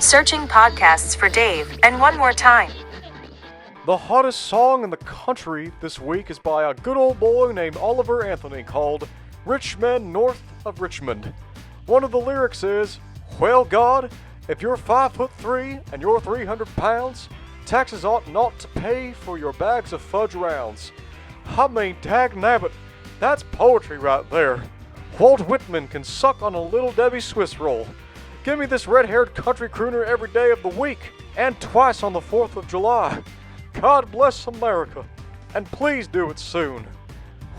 Searching podcasts for Dave, and one more time. The hottest song in the country this week is by a good old boy named Oliver Anthony called Rich Men North of Richmond. One of the lyrics is, "Well, God, if you're 5'3" and you're 300 pounds, taxes ought not to pay for your bags of fudge rounds." I mean, dag nabbit, that's poetry right there. Walt Whitman can suck on a Little Debbie Swiss roll. Give me this red-haired country crooner every day of the week, and twice on the 4th of July. God bless America, and please do it soon.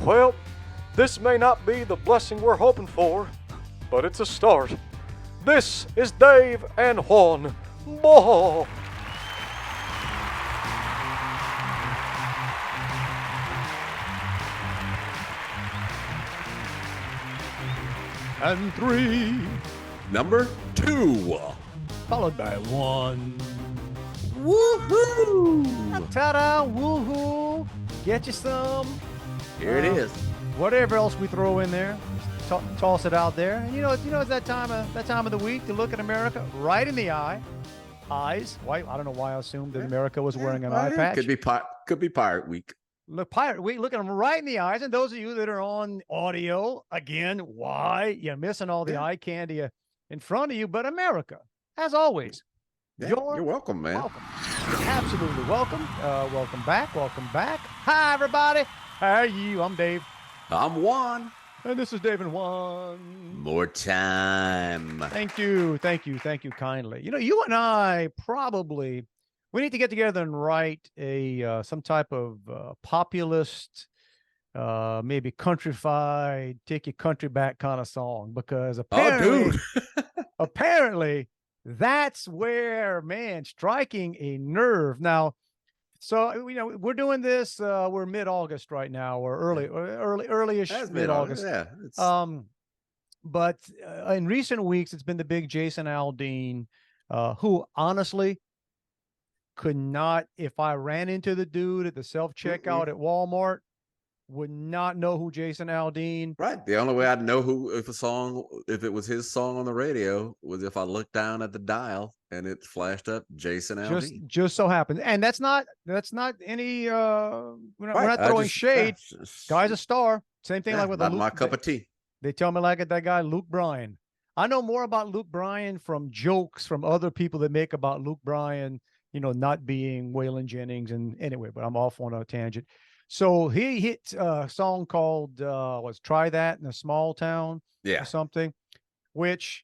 Well, this may not be the blessing we're hoping for, but it's a start. This is Dave and Juan. Ball. And 3, Number 2. followed by 1. Woohoo! Ta-da! Woohoo! Get you some. Here it is. Whatever else we throw in there, just toss it out there. And it's that time of the week to look at America right in the eyes. Why? I don't know why I assumed that America was wearing an eye patch. Could be Pirate Week. Look, Pirate Week, look at them right in the eyes. And those of you that are on audio, again, why? You're missing all the eye candy in front of you. But America, as always, Yeah, you're welcome, man. welcome. You're absolutely welcome. Welcome back. Welcome back. Hi, everybody. How are you? I'm Dave. I'm Juan. And this is Dave and Juan. More time. Thank you kindly. You and I we need to get together and write some type of populist, maybe countrified, take your country back kind of song, because apparently that's where, man, striking a nerve. Now, so we're doing this. We're mid-August right now, or early-ish mid-August. Yeah. But in recent weeks, it's been the big Jason Aldean, who honestly could not, if I ran into the dude at the self-checkout at Walmart, would not know who Jason Aldean. Right. The only way I'd know if it was his song on the radio, was if I looked down at the dial and it flashed up Jason Aldean. Just so happened. And that's not any we're not throwing shade. Guy's a star. Same thing like with not my cup of tea. They tell me like that guy Luke Bryan. I know more about Luke Bryan from jokes from other people that make about Luke Bryan, not being Waylon Jennings. And anyway, but I'm off on a tangent. So he hit a song called Try That in a Small Town or something, which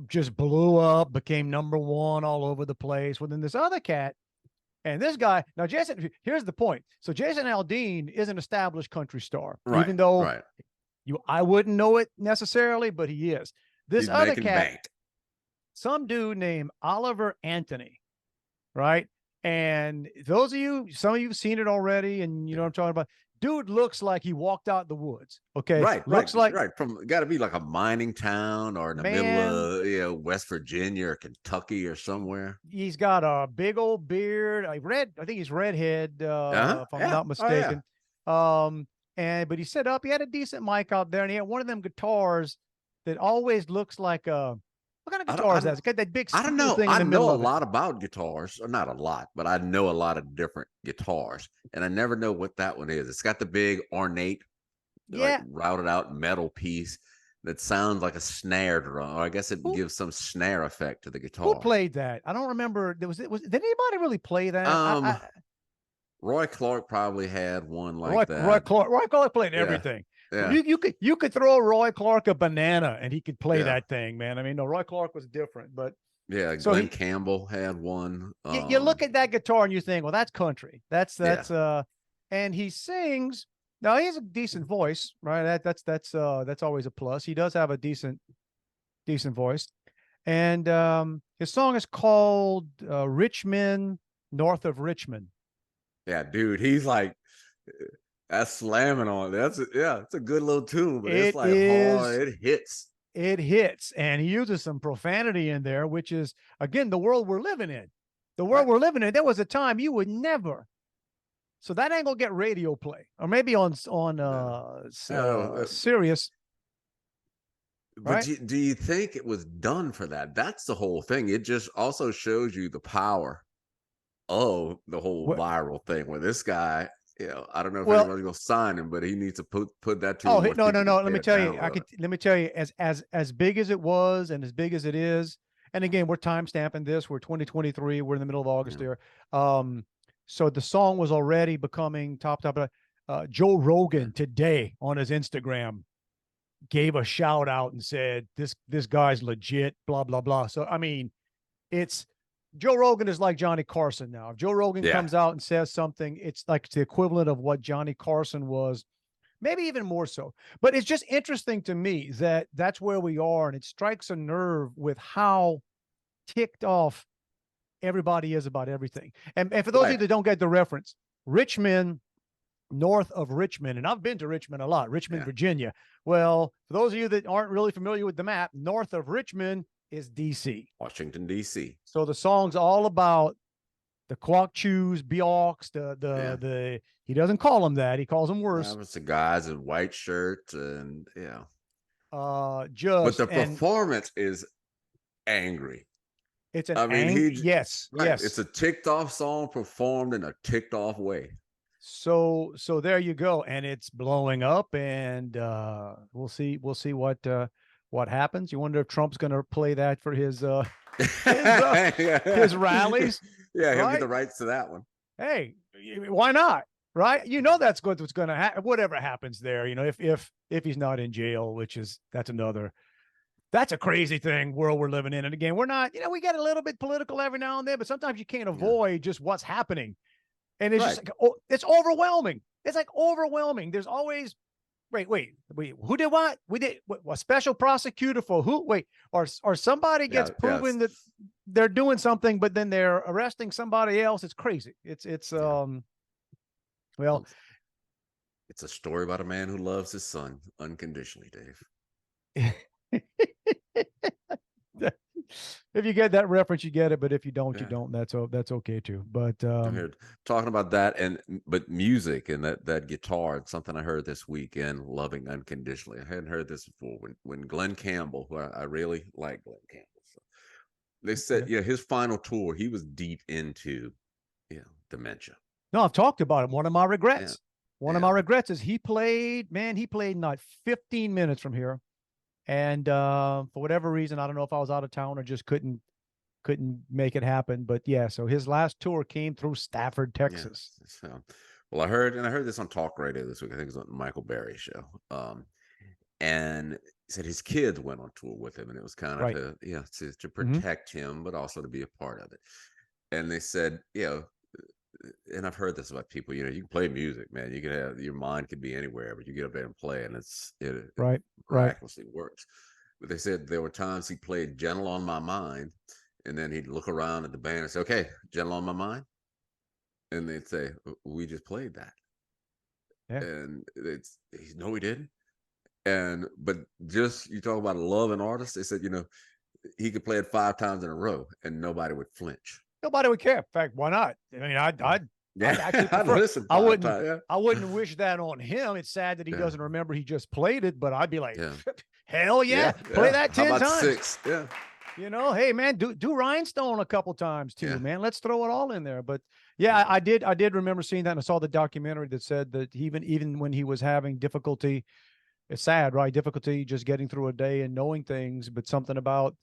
just blew up, became number one all over the place. Well, then this other cat and this guy, now Jason, here's the point. So Jason Aldean is an established country star, even though I wouldn't know it necessarily, but he is. This other cat, some dude named Oliver Anthony, right? And some of you have seen it already, and you know what I'm talking about. Dude looks like he walked out the woods. Okay, looks like got to be like a mining town or in the middle of West Virginia or Kentucky or somewhere. He's got a big old beard. I think he's redhead, if I'm not mistaken. But he set up. He had a decent mic out there, and he had one of them guitars that always looks like a. What kind of guitar is that? It's got that big. I don't know. Thing I know a lot about guitars, or not a lot, but I know a lot of different guitars, and I never know what that one is. It's got the big ornate, like routed out metal piece that sounds like a snare drum, or I guess it gives some snare effect to the guitar. Who played that? I don't remember. Did anybody really play that? Roy Clark probably had one like that. Roy Clark played everything. Yeah. You could throw Roy Clark a banana and he could play that thing, man. I mean, no, Roy Clark was different, but Glenn Campbell had one. You look at that guitar and you think, well, that's country. That's and he sings. Now he has a decent voice, right? That's always a plus. He does have a decent voice, and his song is called "Rich Men North of Richmond." Yeah, dude, he's like. That's slamming on it. It's a good little tune, but it's like hard. It hits. It hits, and he uses some profanity in there, which is again the world we're living in. The world we're living in. There was a time you would never. So that ain't gonna get radio play, or maybe on Sirius. But right? do you think it was done for that? That's the whole thing. It just also shows you the power of the whole Well, viral thing where this guy, I don't know if well, anybody's gonna sign him, but he needs to put that to oh where no, no, people can no. pay Let me it, tell you, download it. let me tell you, as big as it was, and as big as it is, and again, we're time stamping this. We're 2023. We're in the middle of August Yeah. here. So the song was already becoming top. Joe Rogan today on his Instagram gave a shout out and said, this guy's legit, blah, blah, blah. So I mean, it's Joe Rogan is like Johnny Carson now. If Joe Rogan Yeah. comes out and says something, it's like the equivalent of what Johnny Carson was, maybe even more so. But it's just interesting to me that that's where we are, and it strikes a nerve with how ticked off everybody is about everything. And for those of you Right. that don't get the reference, Richmond, north of Richmond, and I've been to Richmond a lot, Richmond, Yeah. Virginia. Well, for those of you that aren't really familiar with the map, north of Richmond is DC. Washington, D.C. So the song's all about the Quack-Chews, Bjorks, the he doesn't call them that, he calls them worse. It's the guys in white shirts and But Just the and performance is angry. it's an I mean, yes, right, yes. it's a ticked off song performed in a ticked off way. So there you go, and it's blowing up, and we'll see what happens. You wonder if Trump's going to play that for his his rallies. Yeah, he'll get right? the rights to that one. Hey, why not? Right? You know that's what's going to happen. Whatever happens there, if he's not in jail, that's a crazy world we're living in. And again, we're not, we get a little bit political every now and then, but sometimes you can't avoid just what's happening. And it's just like, it's overwhelming. It's like overwhelming. There's always, wait, who did what? We did a special prosecutor for who? Wait, or somebody gets proven that they're doing something, but then they're arresting somebody else. It's crazy. Well, it's a story about a man who loves his son unconditionally, Dave. If you get that reference, you get it. But if you don't, you don't. That's okay too. But I'm here talking about that, but music and that guitar. It's something I heard this weekend. Loving unconditionally. I hadn't heard this before. When Glenn Campbell, who I really like Glenn Campbell. So they said, his final tour, he was deep into, dementia. No, I've talked about it. One of my regrets. One of my regrets is he played not 15 minutes from here. And for whatever reason, I don't know if I was out of town or just couldn't make it happen. But so his last tour came through Stafford, Texas. Yeah. So, well, I heard this on talk radio this week. I think it was on the Michael Berry show. And he said his kids went on tour with him, and it was kind of to protect him, but also to be a part of it. And they said, and I've heard this about people, you can play music, man. You can have, your mind could be anywhere, but you get up there and play, and it miraculously works. But they said there were times he played Gentle on My Mind, and then he'd look around at the band and say, okay, Gentle on My Mind. And they'd say, we just played that. Yeah. And no, we didn't. But just, you talk about love an artist, they said, he could play it 5 times in a row and nobody would flinch. Nobody would care. In fact, why not? I mean, I'd actually prefer, listen. I wouldn't wish that on him. It's sad that he doesn't remember he just played it, but I'd be like, hell yeah, play that 10 times. 6? Yeah. Hey man, do Rhinestone a couple times too, man. Let's throw it all in there. But I did remember seeing that, and I saw the documentary that said that even when he was having difficulty, it's sad, right? Difficulty just getting through a day and knowing things, but something about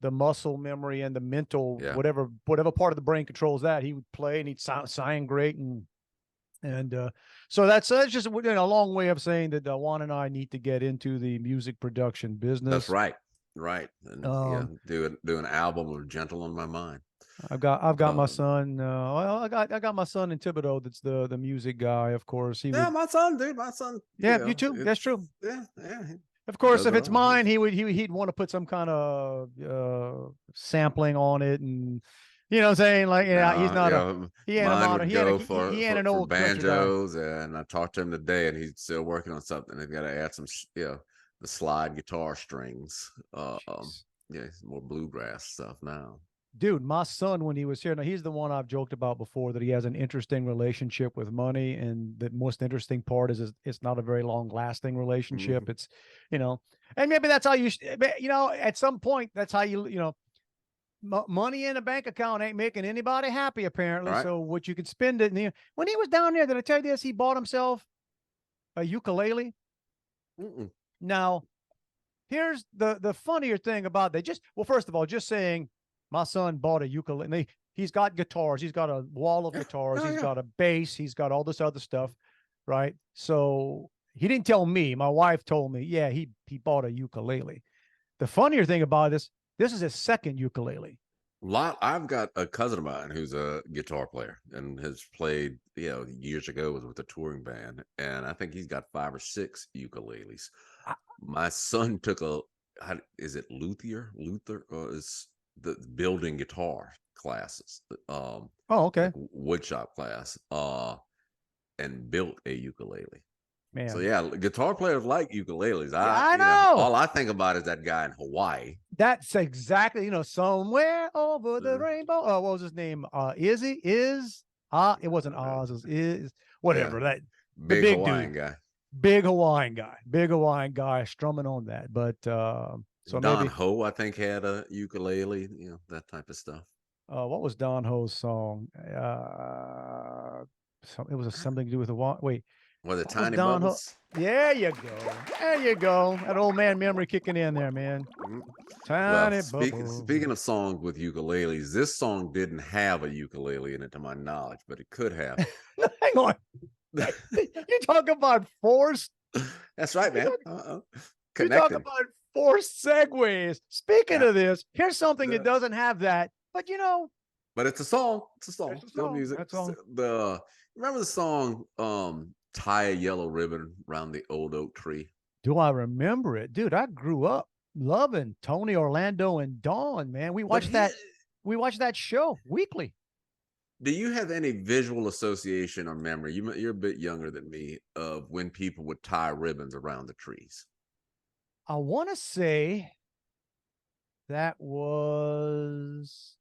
the muscle memory and the mental, whatever part of the brain controls that, he would play and he'd sound great. And so that's just a long way of saying that Juan and I need to get into the music production business. That's right. Right. And do an album of Gentle on My Mind. I've got my son. I got my son in Thibodeau. That's the music guy, of course. My son, dude. My son. Yeah, you too. That's true. Yeah. Of course, if it's mine, he'd want to put some kind of sampling on it, and what I'm saying, like he's not he ain't an old banjos, and I talked to him today, and he's still working on something. They've got to add some the slide guitar strings. More bluegrass stuff now. dude, my son, when he was here, now he's the one I've joked about before, that he has an interesting relationship with money. And the most interesting part is it's not a very long lasting relationship. Mhm. It's, and maybe that's how at some point, that's how money in a bank account ain't making anybody happy, apparently. Right. So what you could spend it. And when he was down there, did I tell you this? He bought himself a ukulele. Mm-mm. Now, here's the funnier thing about that. First of all, just saying my son bought a ukulele. He's got guitars. He's got a wall of guitars. Oh, He's yeah. got a bass. He's got all this other stuff, right? So he didn't tell me. My wife told me, yeah, he bought a ukulele. The funnier thing about this is his second ukulele. I've got a cousin of mine who's a guitar player and has played, years ago was with a touring band, and I think he's got 5 or 6 ukuleles. My son took is it Luther, or is the building guitar classes, Oh, okay, like woodshop class, and built a ukulele. man. So yeah, guitar players like ukuleles. I know. All I think about is that guy in Hawaii. That's exactly, somewhere over the Mhm. rainbow. Oh, what was his name? It wasn't Oz, it was Is, whatever. Yeah. That Big big Hawaiian dude. guy. big Hawaiian guy strumming on that. But so Don maybe Ho, I think, had a ukulele, that type of stuff. what was Don Ho's song? It was something to do with Hawaii. Wait, Was it what was Tiny Don Ho? Bubbles? There you go. There you go. That old man memory kicking in there, man. Mhm. Tiny Well, bubbles. speaking of songs with ukuleles, this song didn't have a ukulele in it to my knowledge, but it could have. Hang on. You talk about forced. That's right, man. You talk Connecting. about forced segues. Speaking Yeah. of this, here's something that The- doesn't have that. But But it's a song. It's a song. It's a Still song. music. That's all. Remember the song Tie a Yellow Ribbon Around the Old Oak Tree? Do I remember it? Dude, I grew up loving Tony Orlando and Dawn, man. We watched that show weekly. Do you have any visual association or memory? You're a bit younger than me, of when people would tie ribbons around the trees. I want to say that was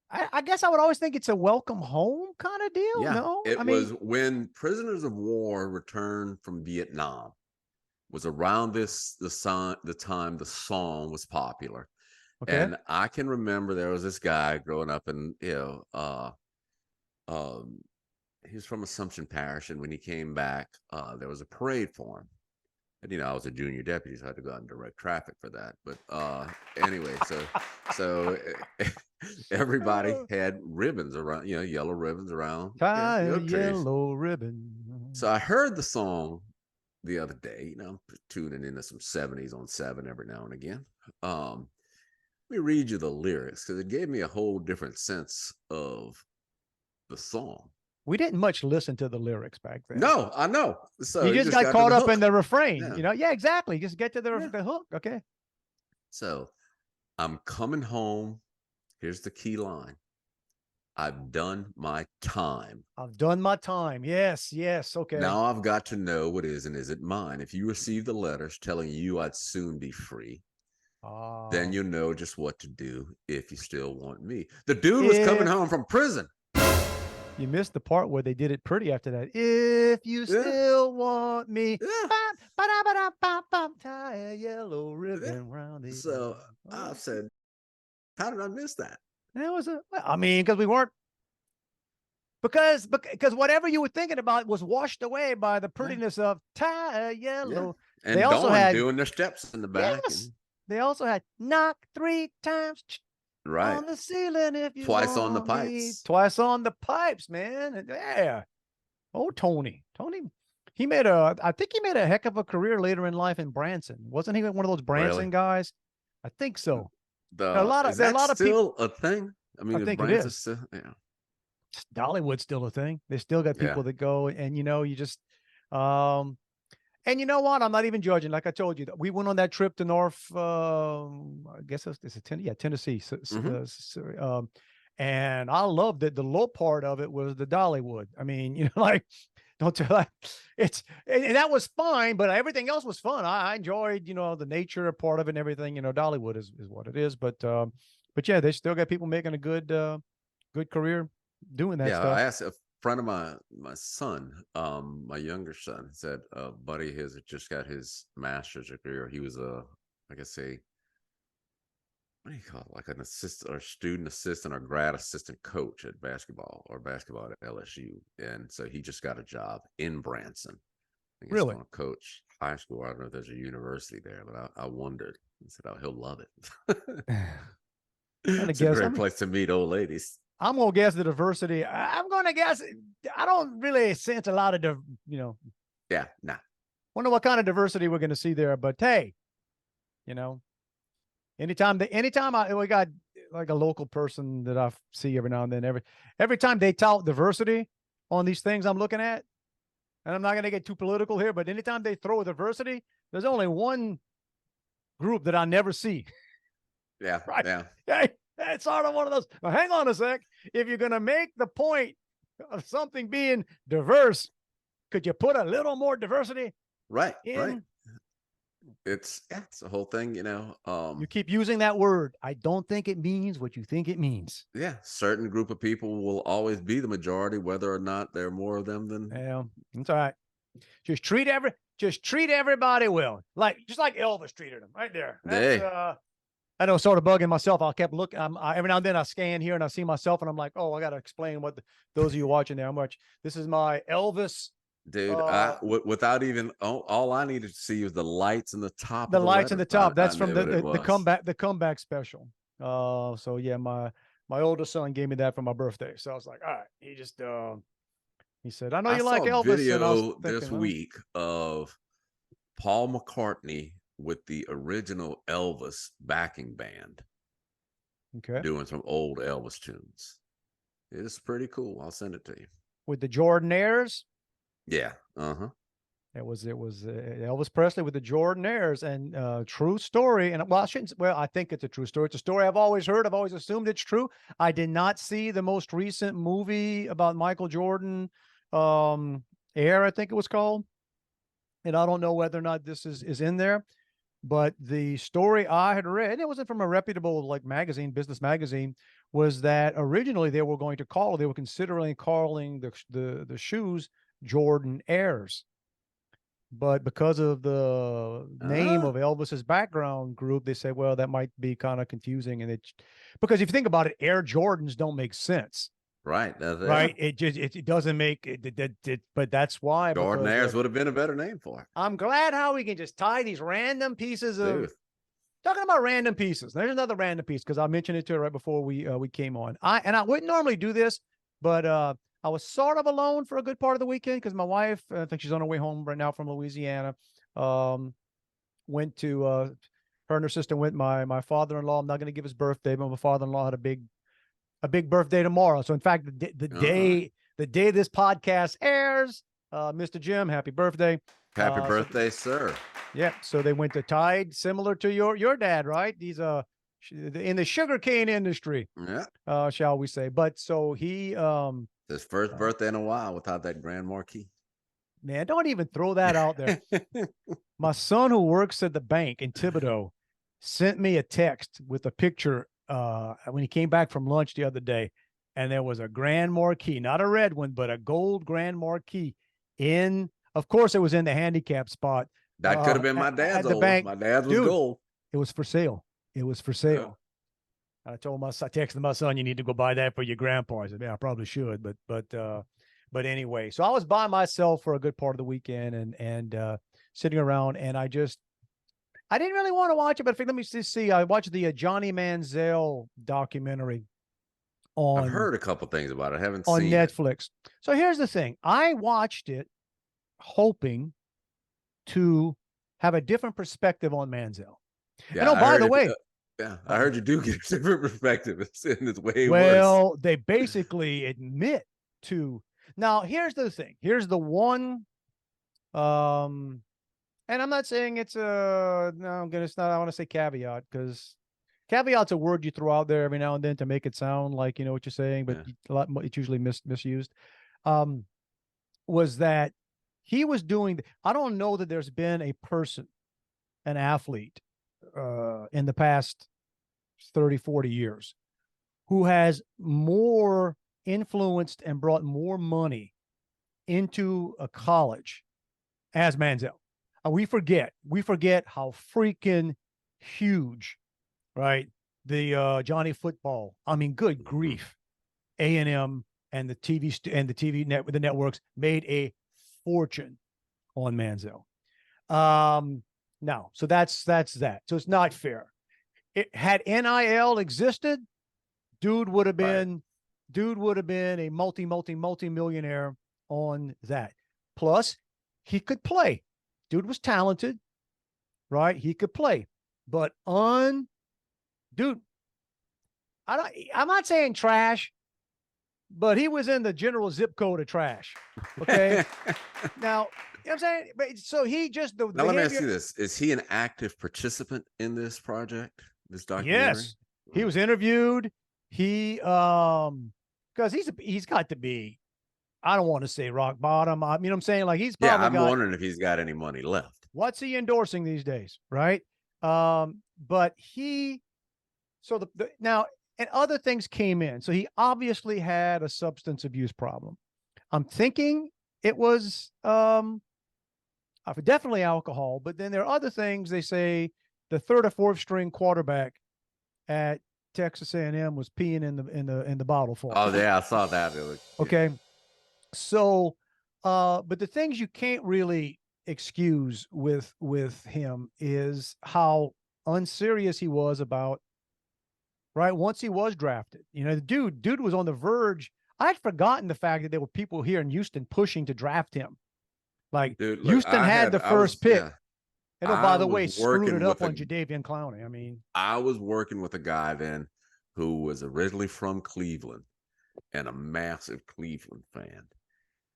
I guess I would always think it's a welcome home kind of deal. Yeah, No, it was when prisoners of war returned from Vietnam. Was around the time the song was popular. okay. And I can remember there was this guy growing up in, he was from Assumption Parish, and when he came back, there was a parade for him. And I was a junior deputy, so I had to go out and direct traffic for that. But anyway, so everybody had ribbons around, yellow ribbons around. Tie the a oak trees. yellow ribbon. So I heard the song the other day. I'm tuning into some 70s on 7 every now and again. Let me read you the lyrics, because it gave me a whole different sense of the song. We didn't much listen to the lyrics back then. No, I know. So you just got to caught the up hook. in the refrain. Yeah. Yeah, exactly. Just get to the Yeah. the hook. Okay. So I'm coming home. Here's the key line. I've done my time. I've done my time. Yes. Okay. Now I've got to know what is and isn't mine. If you receive the letters telling you I'd soon be free, then you'll know just what to do if you still want me. The dude was coming home from prison. You missed the part where they did it pretty after that. If you still want me, tie a yellow ribbon round it. So I said, how did I miss that? It was because we weren't, because whatever you were thinking about was washed away by the prettiness of tie a yellow. And They also Dawn had- doing their steps in the back. Yes. They also had knock 3 times Right. on the ceiling if you Twice on the want me. pipes. Twice on the pipes, man. And yeah. Oh, Tony, I think he made a heck of a career later in life in Branson. Wasn't he one of those Branson Really? guys? I think so. A lot of- is there are a that lot of still a thing? I mean, I think it Branson is. still, yeah. Dollywood's still a thing. They still got Yeah. people that go, and you just and you know what? I'm not even judging. Like I told you, we went on that trip to I guess it's Tennessee. And I loved it. The low part of it was the Dollywood. I mean, don't tell that and that was fine, but everything else was fun. I enjoyed, the nature part of it and everything. Dollywood is what it is. But but yeah, they still got people making a good career doing that Yeah, stuff. I asked a friend of my son, my younger son, said a buddy of his had just got his master's degree, or he was I guess what do you call it? Like an assistant or student assistant or grad assistant coach at basketball at LSU. And so he just got a job in Branson. I think he's Really? going to coach high school. I don't know if there's a university there, but I wondered. I said, oh, he'll love it. It's a great place to meet old ladies. I'm gonna guess the diversity. I'm gonna guess. I don't really sense a lot of, Yeah, nah. Wonder what kind of diversity we're gonna see there. But hey, anytime we got like a local person that I see every now and then. Every time they tout diversity on these things I'm looking at, and I'm not gonna get too political here, but anytime they throw diversity, there's only one group that I never see. Yeah, right. Yeah. Yeah. It's sort of one of those. Well, hang on a sec. If you're going to make the point of something being diverse, could you put a little more diversity? Right. in? Right. It's the whole thing, You keep using that word. I don't think it means what you think it means. Yeah, certain group of people will always be the majority, whether or not there are more of them than. Yeah, that's all right. Just treat everybody well, just like Elvis treated them, right there. That's, I know, sort of bugging myself. I kept looking. Every now and then I scan here and I see myself, and I'm like, oh, I got to explain what those of you watching there. How much this is my Elvis. Dude, without even all I needed to see was the lights in the top. The lights in the top. That's from the comeback special. So yeah, my oldest son gave me that for my birthday. So I was like, all right. He just he said, I know you like Elvis. Video this week of Paul McCartney with the original Elvis backing band. Okay. Doing some old Elvis tunes. It's pretty cool. I'll send it to you. With the Jordanaires. Yeah. Uh-huh. It was Elvis Presley with the Jordanaires, and true story. And I think it's a true story. It's a story I've always heard. I've always assumed it's true. I did not see the most recent movie about Michael Jordan, Air, I think it was called. And I don't know whether or not this is in there. But the story I had read, and it wasn't from a reputable business magazine, was that originally they were considering calling the shoes Jordan Airs. But because of the name of Elvis's background group, they say, well, that might be kind of confusing. And because if you think about it, Air Jordans don't make sense. Right. Right. It doesn't make it, but that's why Jordanaires would have been a better name for it. I'm glad how we can just tie these random pieces of talking about random pieces. There's another random piece because I mentioned it to her right before we came on. I wouldn't normally do this, but I was sort of alone for a good part of the weekend because my wife, I think she's on her way home right now from Louisiana, went to her and her sister went. My father-in-law, I'm not going to give his birthday, but my father-in-law had a big birthday tomorrow. So in fact, the day this podcast airs, Mr. Jim, happy birthday. Happy birthday, sir. Yeah. So they went to Tide, similar to your dad, right? These in the sugarcane industry. Yeah. Shall we say. But so he his first birthday in a while without that Grand Marquis. Man, don't even throw that out there. My son, who works at the bank in Thibodaux, sent me a text with a picture when he came back from lunch the other day, and there was a Grand Marquis, not a red one, but a gold Grand Marquis of course it was in the handicap spot. That could have been my dad's old bank. My dad's was Dude, gold. It was for sale. I texted my son, you need to go buy that for your grandpa. I said, yeah, I probably should, but anyway, so I was by myself for a good part of the weekend and sitting around, and I didn't really want to watch it, but I figured, let me just see. I watched the Johnny Manziel documentary I've heard a couple things about it. I haven't on seen Netflix. So here's the thing. I watched it hoping to have a different perspective on Manziel. Yeah, and by the way, I heard you do get a different perspective. It's way well, worse. They basically admit to. Now, here's the thing. Here's the one. And I'm not saying it's no, it's not. I want to say caveat, because caveat's a word you throw out there every now and then to make it sound like you know what you're saying, but it's usually misused. Was that he was doing? I don't know that there's been an athlete, in the past 30, 40 years, who has more influenced and brought more money into a college as Manziel. We forget how freaking huge, right? The Johnny Football. I mean, good grief. A&M and the the networks made a fortune on Manziel. No, so that's that. So it's not fair. It had NIL existed, dude would have been a multi-millionaire on that. Plus, he could play. Dude was talented, right? He could play. But dude, I'm not saying trash, but he was in the general zip code of trash. Okay. Now, you know what I'm saying? But so he just now let me ask you this: is he an active participant in this project, this documentary? Yes, he was interviewed. He because he's got to be, I don't want to say rock bottom. You know what I'm saying? Like he's probably I'm wondering if he's got any money left. What's he endorsing these days, right? But so now and other things came in. So he obviously had a substance abuse problem. I'm thinking it was definitely alcohol, but then there are other things. They say the third or fourth string quarterback at Texas A&M was peeing in the bottle for him. Oh yeah, I saw that. Okay. So, but the things you can't really excuse with him is how unserious he was about, right? Once he was drafted, the dude was on the verge. I'd forgotten the fact that there were people here in Houston pushing to draft him. Like Houston had the first pick. Yeah. And by the way, screwed it up on Jadeveon Clowney. I mean, I was working with a guy then who was originally from Cleveland and a massive Cleveland fan.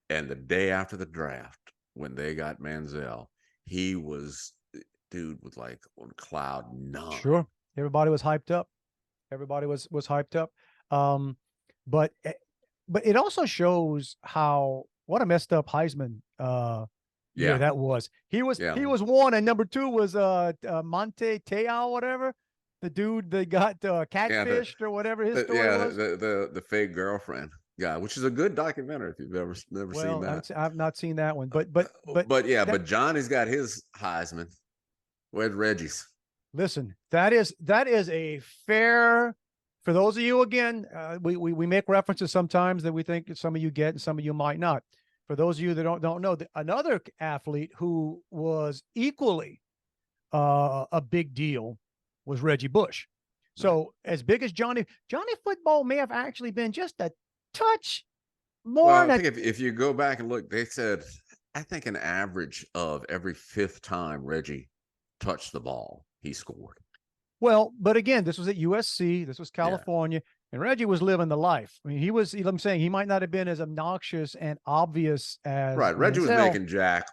And the day after the draft, when they got Manziel, dude was like on cloud nine. Sure. Everybody was hyped up. Everybody was hyped up. But it also shows what a messed up Heisman year that was. He was one, and number two was Monte Te'o, whatever. The dude that got catfished or whatever his story was. The fake girlfriend guy, which is a good documentary if you've never seen that. I've not seen that one, but Johnny's got his Heisman. Where's Reggie's? Listen, that is a fair. For those of you, again, we make references sometimes that we think some of you get and some of you might not. For those of you that don't know, another athlete who was equally a big deal was Reggie Bush. So as big as Johnny Football may have actually been just a touch more. Well, I think if you go back and look, they said, I think an average of every fifth time Reggie touched the ball, he scored. Well, but again, this was at USC. This was California. And Reggie was living the life. I mean, I'm saying he might not have been as obnoxious and obvious as Reggie was making jack,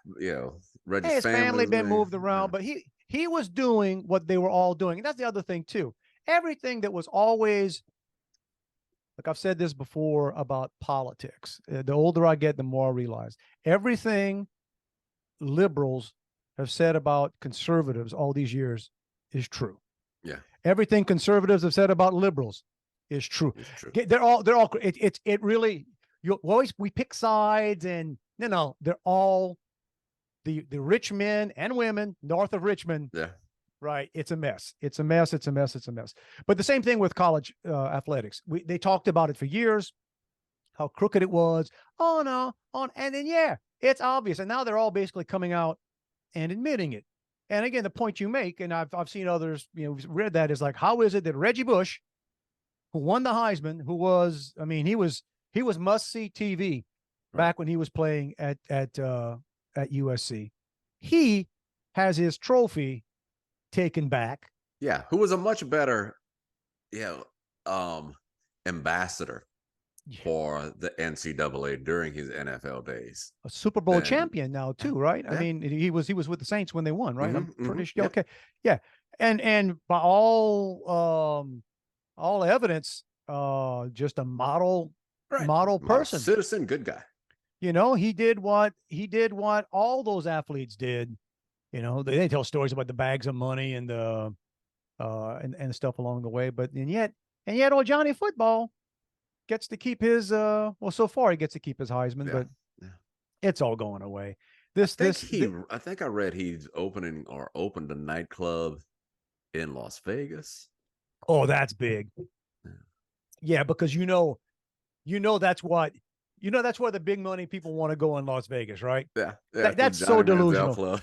Reggie's his family been moved around, but he was doing what they were all doing. And that's the other thing too. Everything that was always, like I've said this before about politics. The older I get, the more I realize everything liberals have said about conservatives all these years is true. Yeah. Everything conservatives have said about liberals is true. They're all it really, we pick sides, and they're all the rich men and women north of Richmond. Yeah. Right. It's a mess. It's a mess. But the same thing with college athletics. They talked about it for years, how crooked it was. Oh no. And then it's obvious. And now they're all basically coming out and admitting it. And again, the point you make, and I've seen others, read that, is like, how is it that Reggie Bush, who won the Heisman, he was must-see TV back when he was playing at USC. He has his trophy taken back. Yeah, who was a much better ambassador for the NCAA during his NFL days. A Super Bowl champion now too, right? Yeah. I mean, he was with the Saints when they won, right? I'm pretty sure. Okay. Yeah. And by all evidence, just a model person. Citizen, good guy. He did what all those athletes did. They tell stories about the bags of money and the and stuff along the way. But and yet old Johnny Football gets to keep his well, so far he gets to keep his Heisman, Yeah. but Yeah. it's all going away. I think I read he's opened a nightclub in Las Vegas. Oh, that's big. Yeah, because that's what that's where the big money people want to go in Las Vegas, right? Yeah, That's so delusional.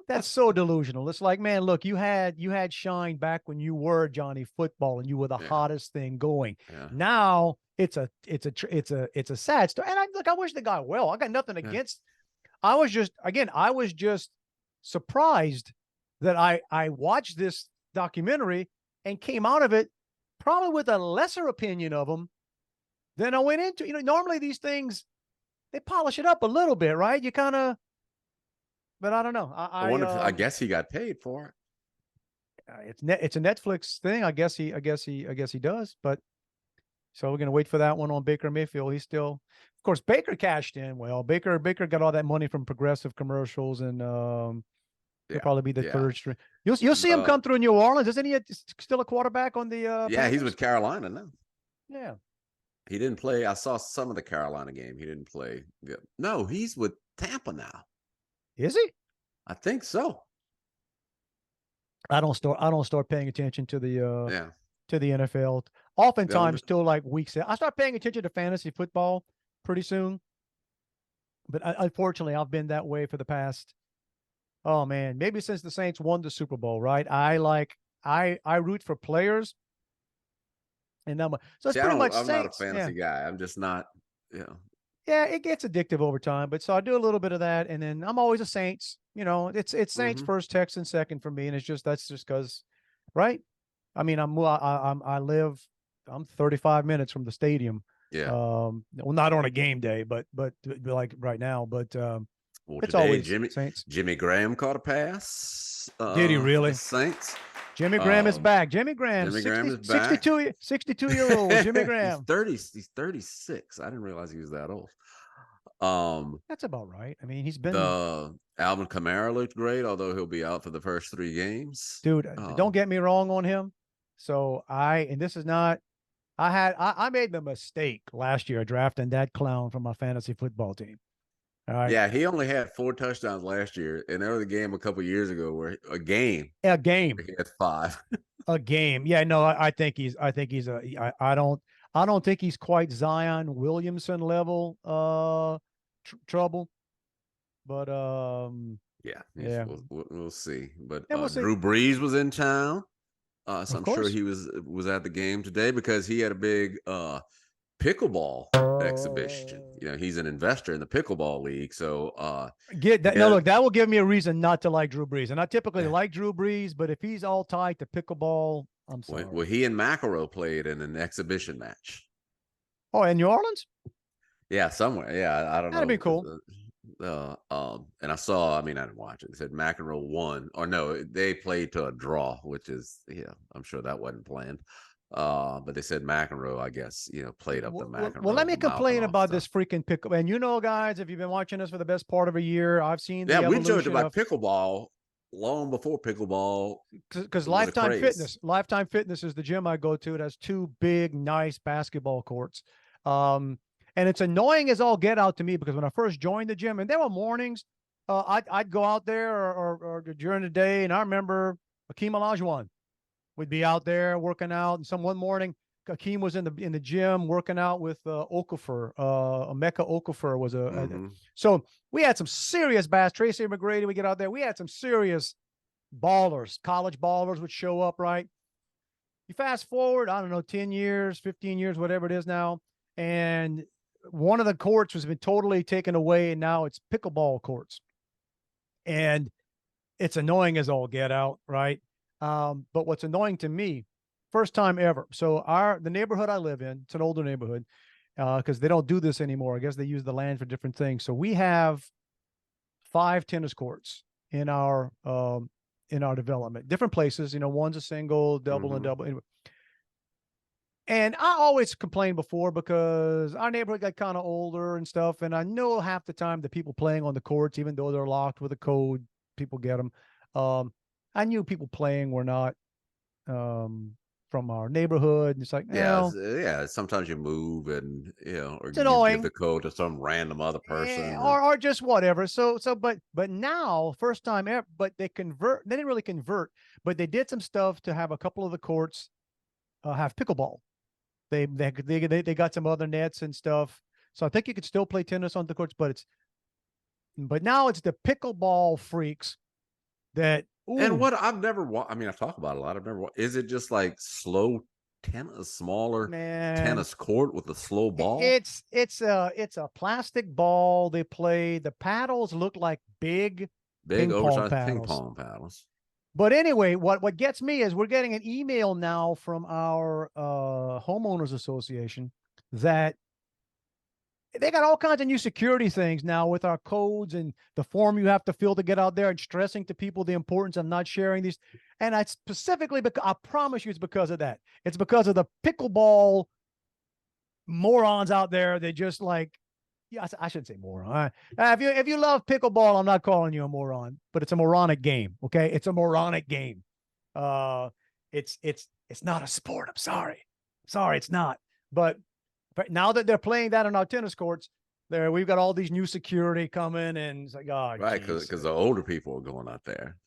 That's so delusional. It's like, man, look, you had shine back when you were Johnny Football and you were the hottest thing going. Yeah. Now it's a sad story. And I wish the guy well. I got nothing against. I was just surprised that I watched this documentary and came out of it probably with a lesser opinion of him than I went into. Normally these things, they polish it up a little bit, right? You kind of, but I don't know. I wonder I guess he got paid for it. It's a Netflix thing. I guess he does, but so we're going to wait for that one on Baker Mayfield. He's still, of course, Baker cashed in. Well, Baker got all that money from Progressive commercials, and he'll probably be the third string. You'll see him come through New Orleans. Isn't he still a quarterback on the? Yeah, Panthers? He's with Carolina now. Yeah, he didn't play. I saw some of the Carolina game. He didn't play. Yeah. No, he's with Tampa now. Is he? I think so. I don't start paying attention to the to the NFL. Oftentimes, till like weeks. I start paying attention to fantasy football pretty soon. But unfortunately, I've been that way for the past. Oh man, maybe since the Saints won the Super Bowl, right? I root for players, and so it's pretty much. I'm not a fantasy guy. I'm just not. Yeah, it gets addictive over time, but so I do a little bit of that, and then I'm always a Saints. It's Saints first, Texans second for me, and that's just because, right? I mean, I'm 35 minutes from the stadium. Yeah. Well, not on a game day, but like right now, but well, it's today, always Saints. Jimmy Graham caught a pass. Did he really? Saints. Jimmy Graham is back. Jimmy Graham is back. 62-year-old Jimmy Graham. He's 36. I didn't realize he was that old. That's about right. I mean, he's been. Alvin Kamara looked great, although he'll be out for the first 3 games. Dude, don't get me wrong on him. So I made the mistake last year drafting that clown from my fantasy football team. All right. Yeah, he only had 4 touchdowns last year, and there was a game a couple years ago where he had 5. A game. Yeah, no, I think he's I don't think he's quite Zion Williamson level trouble, but we'll see. But we'll see. Drew Brees was in town, so I'm sure he was at the game today because he had a big pickleball exhibition. He's an investor in the pickleball league, so get that. No, look, that will give me a reason not to like Drew Brees, and I typically like Drew Brees, but if he's all tied to pickleball, I'm sorry. Well, he and McEnroe played in an exhibition match. Oh, in New Orleans? Yeah, somewhere. Yeah, I don't know. That'd be cool. And I saw. I mean, I didn't watch it. It said McEnroe won, or no, they played to a draw, which is I'm sure that wasn't planned. But they said McEnroe, I guess, played up the McEnroe. Well, let me complain about this freaking pickle. And guys, if you've been watching us for the best part of a year, I've seen we joked about pickleball long before pickleball. Because Lifetime Fitness is the gym I go to. It has 2 big, nice basketball courts. And it's annoying as all get out to me because when I first joined the gym, and there were mornings, I'd go out there or during the day, and I remember Akeem Olajuwon would be out there working out. And one morning, Akeem was in the gym working out with Okafor. Emeka Okafor was so we had some serious Tracy McGrady. We get out there. We had some serious ballers, college ballers would show up, right? You fast forward, I don't know, 10 years, 15 years, whatever it is now. And one of the courts has been totally taken away, and now it's pickleball courts. And it's annoying as all get out, right? But what's annoying to me, first time ever. So the neighborhood I live in, it's an older neighborhood, because they don't do this anymore. I guess they use the land for different things. So we have 5 tennis courts in our development, different places. One's a single, double, and double. Anyway. And I always complained before because our neighborhood got kind of older and stuff. And I know half the time the people playing on the courts, even though they're locked with a code, people get them. I knew people playing were not from our neighborhood. And it's like, Yeah, well, yeah. Sometimes you move, and or it's you give annoying. the code to some random other person. Or just whatever. But now first time ever, but they didn't really convert, but they did some stuff to have a couple of the courts have pickleball. They got some other nets and stuff. So I think you could still play tennis on the courts, but now it's the pickleball freaks that And what I've never I mean, I talk about it a lot. I've never is it just like slow tennis, smaller man, tennis court with a slow ball? it's a plastic ball they play. The paddles look like big Big ping pong oversized ping paddles. pong paddles. But anyway, what gets me is we're getting an email now from our homeowners association that they got all kinds of new security things now with our codes and the form you have to fill to get out there, and stressing to people the importance of not sharing these. And I specifically, because I promise you, it's because of that. It's because of the pickleball morons out there. They just like, yeah, I shouldn't say moron. If you love pickleball, I'm not calling you a moron, but it's a moronic game. Okay, it's a moronic game. It's not a sport. I'm sorry, it's not. But now that they're playing that on our tennis courts, we've got all these new security coming, and it's like, oh, Right, because the older people are going out there.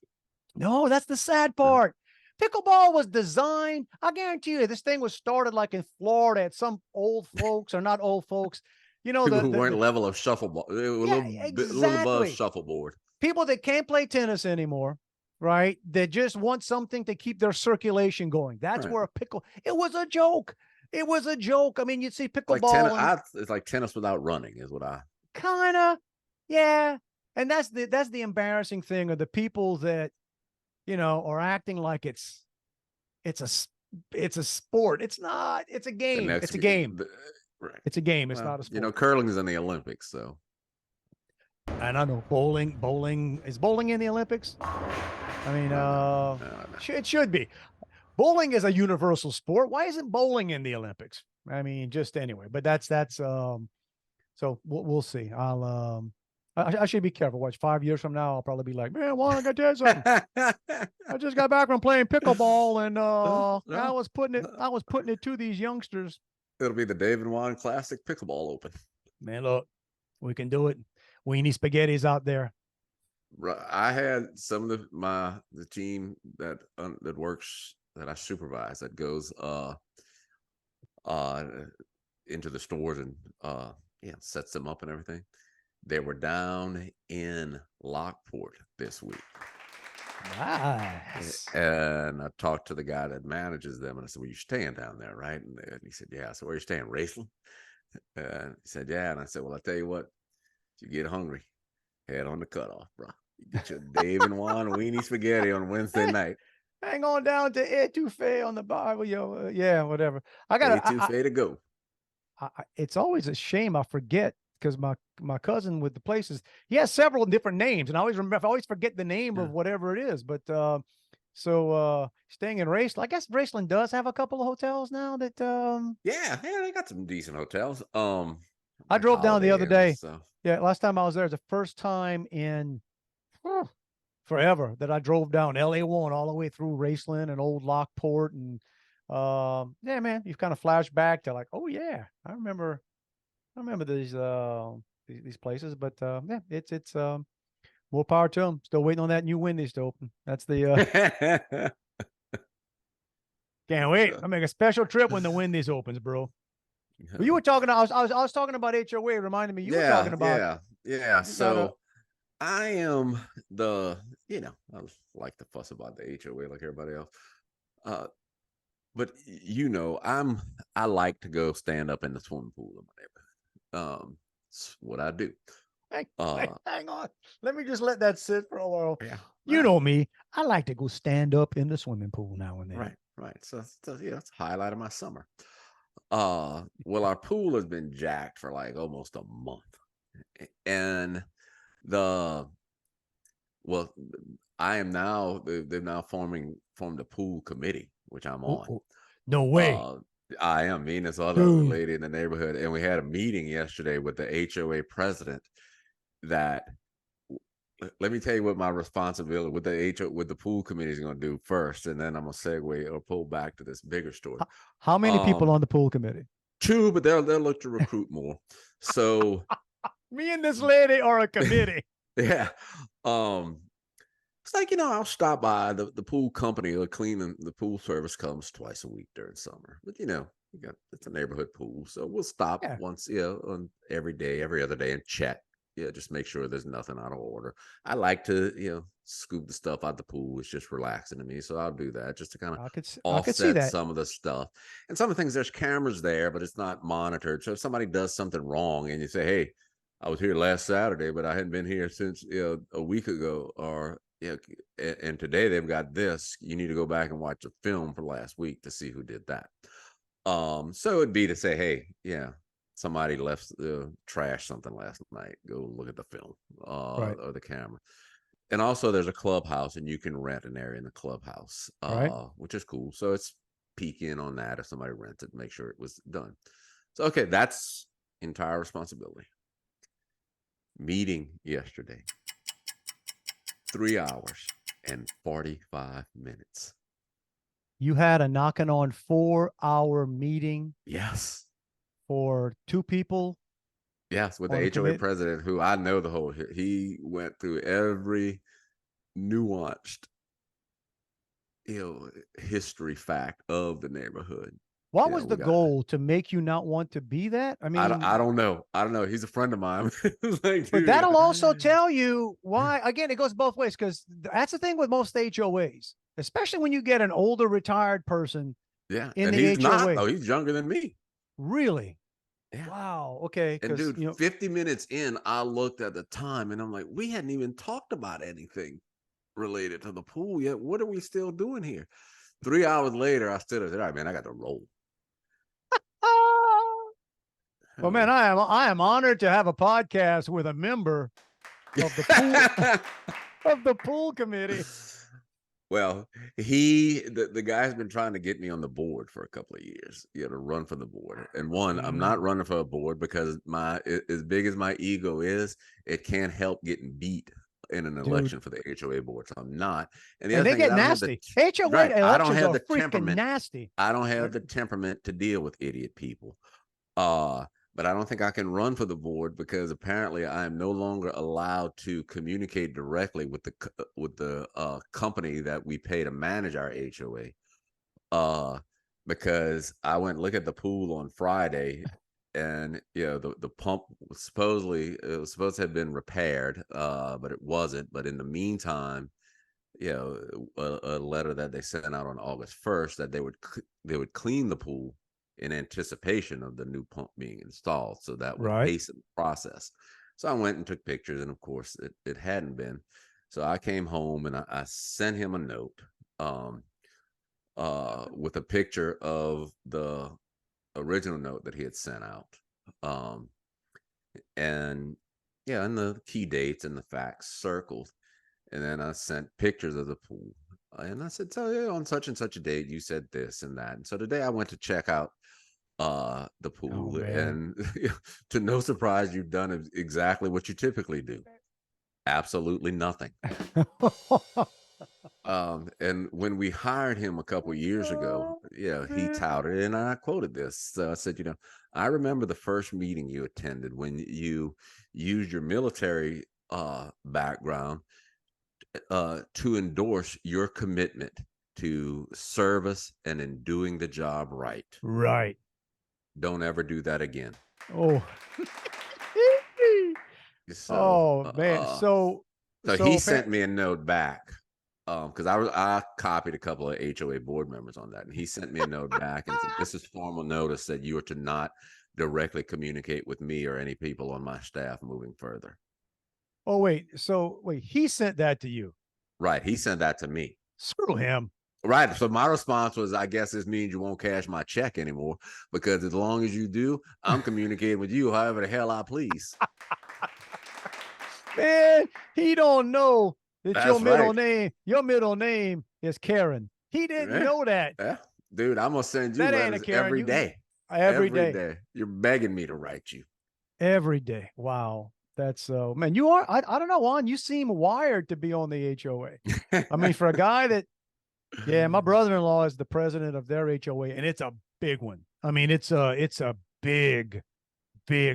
No, that's the sad part. Pickleball was designed. I guarantee you, this thing was started like in Florida at some old folks, or not old folks. People who weren't level of shuffleboard. They were a little above shuffleboard. People that can't play tennis anymore, right? That just want something to keep their circulation going. That's where it was a joke. It was a joke. I mean, you'd see pickleball. It's like tennis without running, is what I kind of, yeah. And that's the embarrassing thing, of the people that are acting like it's a sport. It's not. It's a game. It's a game. Right. It's a game. It's not a sport. Curling is in the Olympics, so. And I know bowling is bowling in the Olympics. I mean, no. It should be. Bowling is a universal sport. Why isn't bowling in the Olympics? I mean, just anyway. But that's so we'll see. I should be careful. Watch, 5 years from now, I'll probably be like, man, why I got to tell you something? I just got back from playing pickleball, and I was putting it to these youngsters. It'll be the David Juan Classic Pickleball Open. Man, look, we can do it. Weenie Spaghetti's out there. I had some of the team that works, that I supervise, that goes into the stores and sets them up and everything. They were down in Lockport this week. Nice. And I talked to the guy that manages them, and I said, well, you're staying down there, right? And he said, yeah. I said, where are you staying, Raceland? And he said, yeah. And I said, well, I tell you what, if you get hungry, head on the cutoff, bro. You get your Dave and Juan Weenie Spaghetti on Wednesday night. Hang on down to Etouffee on the Bible, yeah, whatever. I got Etouffee to go. It's always a shame I forget, because my cousin with the places, he has several different names, and I always forget the name of whatever it is. But staying in Raceland, I guess Raceland does have a couple of hotels now that they got some decent hotels. I drove down the other day. Yeah, last time I was there was the first time in forever that I drove down LA1 all the way through Raceland and Old Lockport, and yeah, man, you've kind of flashed back to like, oh yeah, I remember these places. But yeah, it's more power to them. Still waiting on that new Wendy's to open. That's the can't wait. I make a special trip when the Wendy's opens, bro. Well, you were talking. I was talking about HOA. Reminded me, you were talking about. Yeah. So I am I like to fuss about the HOA like everybody else. But I like to go stand up in the swimming pool in my neighborhood. It's what I do. Hang on. Let me just let that sit for a while. Yeah. You know me. I like to go stand up in the swimming pool now and then. Right. So yeah, it's a highlight of my summer. Well, our pool has been jacked for like almost a month. And they've now formed a pool committee, which I'm on. No way. I am. Me and this other lady in the neighborhood, and we had a meeting yesterday with the HOA president that let me tell you what my responsibility with the pool committee is going to do first, and then I'm going to segue or pull back to this bigger story. How many people on the pool committee? 2, but they'll look to recruit more. So me and this lady are a committee. yeah. It's like, I'll stop by the pool company or cleaning the pool service comes twice a week during summer. But it's a neighborhood pool. So we'll stop once, on every day, every other day and check. Yeah, just make sure there's nothing out of order. I like to, scoop the stuff out the pool. It's just relaxing to me. So I'll do that just to kind of offset some of the stuff. And some of the things, there's cameras there, but it's not monitored. So if somebody does something wrong and you say, hey, I was here last Saturday, but I hadn't been here since a week ago, or and today they've got this. You need to go back and watch a film for last week to see who did that. So it'd be to say, hey, somebody left trash something last night. Go look at the film or the camera. And also, there's a clubhouse, and you can rent an area in the clubhouse, which is cool. So it's peek in on that if somebody rents it, make sure it was done. So okay, that's entire responsibility. Meeting yesterday, 3 hours and 45 minutes. You had a knocking on 4-hour meeting. Yes. For 2 people. Yes, with the HOA president, who I know he went through every nuanced, history fact of the neighborhood. What was the goal to make you not want to be that? I mean, I don't know. He's a friend of mine. But that'll also tell you why. Again, it goes both ways, because that's the thing with most HOAs, especially when you get an older retired person. Yeah, in and the he's HOA. not though. He's younger than me. Really? Yeah. Wow. Okay. And dude, 50 minutes in, I looked at the time and I'm like, we hadn't even talked about anything related to the pool yet. What are we still doing here? 3 hours later, I stood there. All right, man, I got to roll. Well, man, I am honored to have a podcast with a member of the pool of the pool committee. Well, the guy's been trying to get me on the board for a couple of years, to run for the board. And one, I'm not running for a board because as big as my ego is, it can't help getting beat in an election for the HOA board. So I'm not. And the other they thing get is, nasty. HOA elections I don't have are the freaking temperament. Nasty. I don't have the temperament to deal with idiot people. But I don't think I can run for the board because apparently I am no longer allowed to communicate directly with the company that we pay to manage our HOA. Because I went and looked at the pool on Friday, and the pump was supposed to have been repaired, but it wasn't. But in the meantime, a letter that they sent out on August 1st that they would clean the pool in anticipation of the new pump being installed, so that would hasten the process. So I went and took pictures, and of course it hadn't been. So I came home and I sent him a note with a picture of the original note that he had sent out, and the key dates and the facts circled, and then I sent pictures of the pool, and I said, so on such and such a date you said this and that. And so today I went to check out the pool, and to no surprise, you've done exactly what you typically do. Absolutely nothing. And when we hired him a couple years ago, he touted it, and I quoted this. So I said, I remember the first meeting you attended when you used your military background to endorse your commitment to service and in doing the job right. Right. Don't ever do that again. Oh. Man. So he sent me a note back, because I copied a couple of HOA board members on that, and he sent me a note back and said, this is formal notice that you are to not directly communicate with me or any people on my staff moving further. Oh, wait. So he sent that to you? Right. He sent that to me. Screw him. Right. So my response was, I guess this means you won't cash my check anymore, because as long as you do, I'm communicating with you however the hell I please. Man, he don't know that That's your middle name is Karen. He didn't know that. Yeah. Dude, I'm going to send you letters every day. Every day. You're begging me to write you. Every day. Wow. That's man, you are. I don't know, Juan. You seem wired to be on the HOA. I mean, for a guy that, yeah, my brother-in-law is the president of their HOA, and it's a big one. I mean, it's a big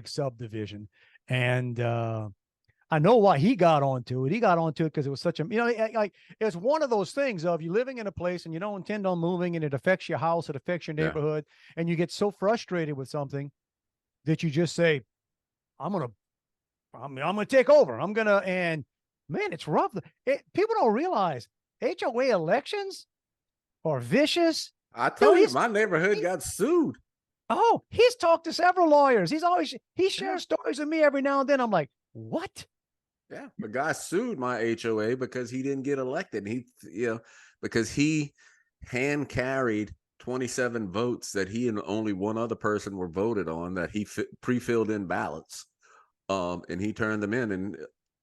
subdivision, and I know why he got onto it. He got onto it because it was such a, like it's one of those things of you living in a place and you don't intend on moving, and it affects your house, it affects your neighborhood, and you get so frustrated with something that you just say, I'm gonna take over. And man, it's rough. People don't realize HOA elections are vicious. I told Dude, you, my neighborhood got sued. Oh, he's talked to several lawyers. He shares stories with me every now and then. I'm like, what? Yeah, the guy sued my HOA because he didn't get elected. Because he hand carried 27 votes that he and only one other person were voted on, that he pre-filled in ballots. And he turned them in, and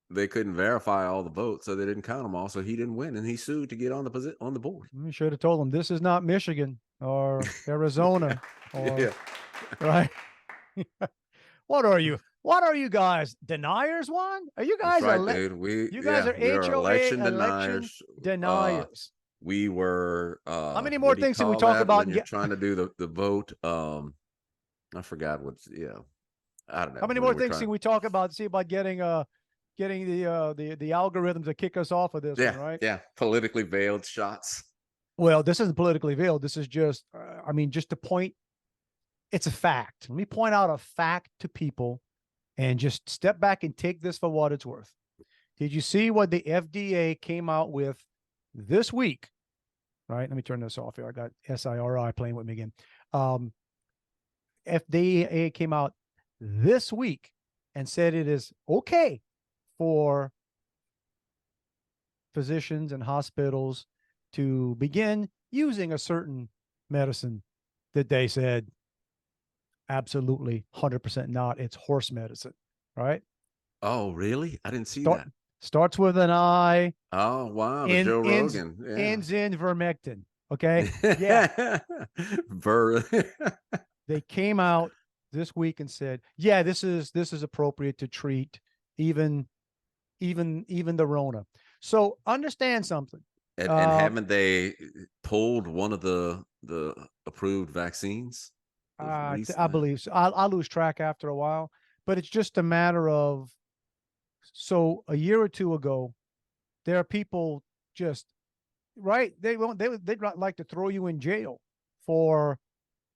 they couldn't verify all the votes, so they didn't count them all. So he didn't win, and he sued to get on the board. We should have told him this is not Michigan or Arizona, or right. What are you? What are you guys? Deniers, Juan? Are you guys? That's right, dude. You guys are HOA election deniers. We were. How many more things can we talk about? When you're trying to do the vote. I forgot what's. I don't know. How many more things can we talk about? See about getting the algorithm to kick us off of this one, right? Yeah, politically veiled shots. Well, this isn't politically veiled. This is just, just to point. It's a fact. Let me point out a fact to people, and just step back and take this for what it's worth. Did you see what the FDA came out with this week? Right. Let me turn this off here. I got SIRI playing with me again. FDA came out this week and said it is okay for physicians and hospitals to begin using a certain medicine that they said absolutely 100% not. It's horse medicine, right? Oh, really? I didn't see that. Starts with an I. Oh, wow. Joe Rogan. Ends in vermectin. Okay. Yeah. They came out this week and said, yeah, this is appropriate to treat even the Rona. So understand something. And haven't they pulled one of the approved vaccines? I believe so. I'll lose track after a while, but it's just a matter of, so a year or two ago, there are people just, right? They'd like to throw you in jail for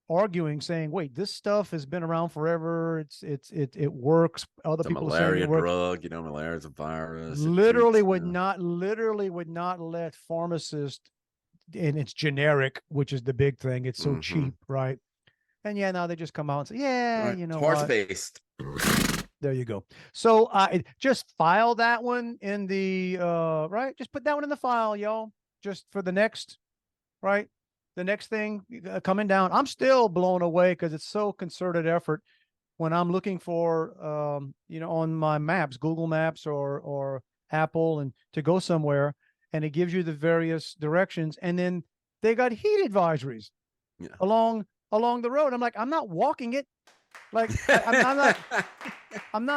arguing, saying, wait, this stuff has been around forever. It works. Other people saying it works. Malaria drug, malaria is a virus. Literally would not let pharmacists, and it's generic, which is the big thing. It's so cheap, right? And now they just come out and say, yeah, right. Horse-based. There you go. So just file that one in the, right? Just put that one in the file, y'all, just for the next, right? The next thing coming down. I'm still blown away because it's so concerted effort when I'm looking for, on my maps, Google Maps or Apple, and to go somewhere, and it gives you the various directions. And then they got heat advisories along the road. I'm like, I'm not walking it. Like I'm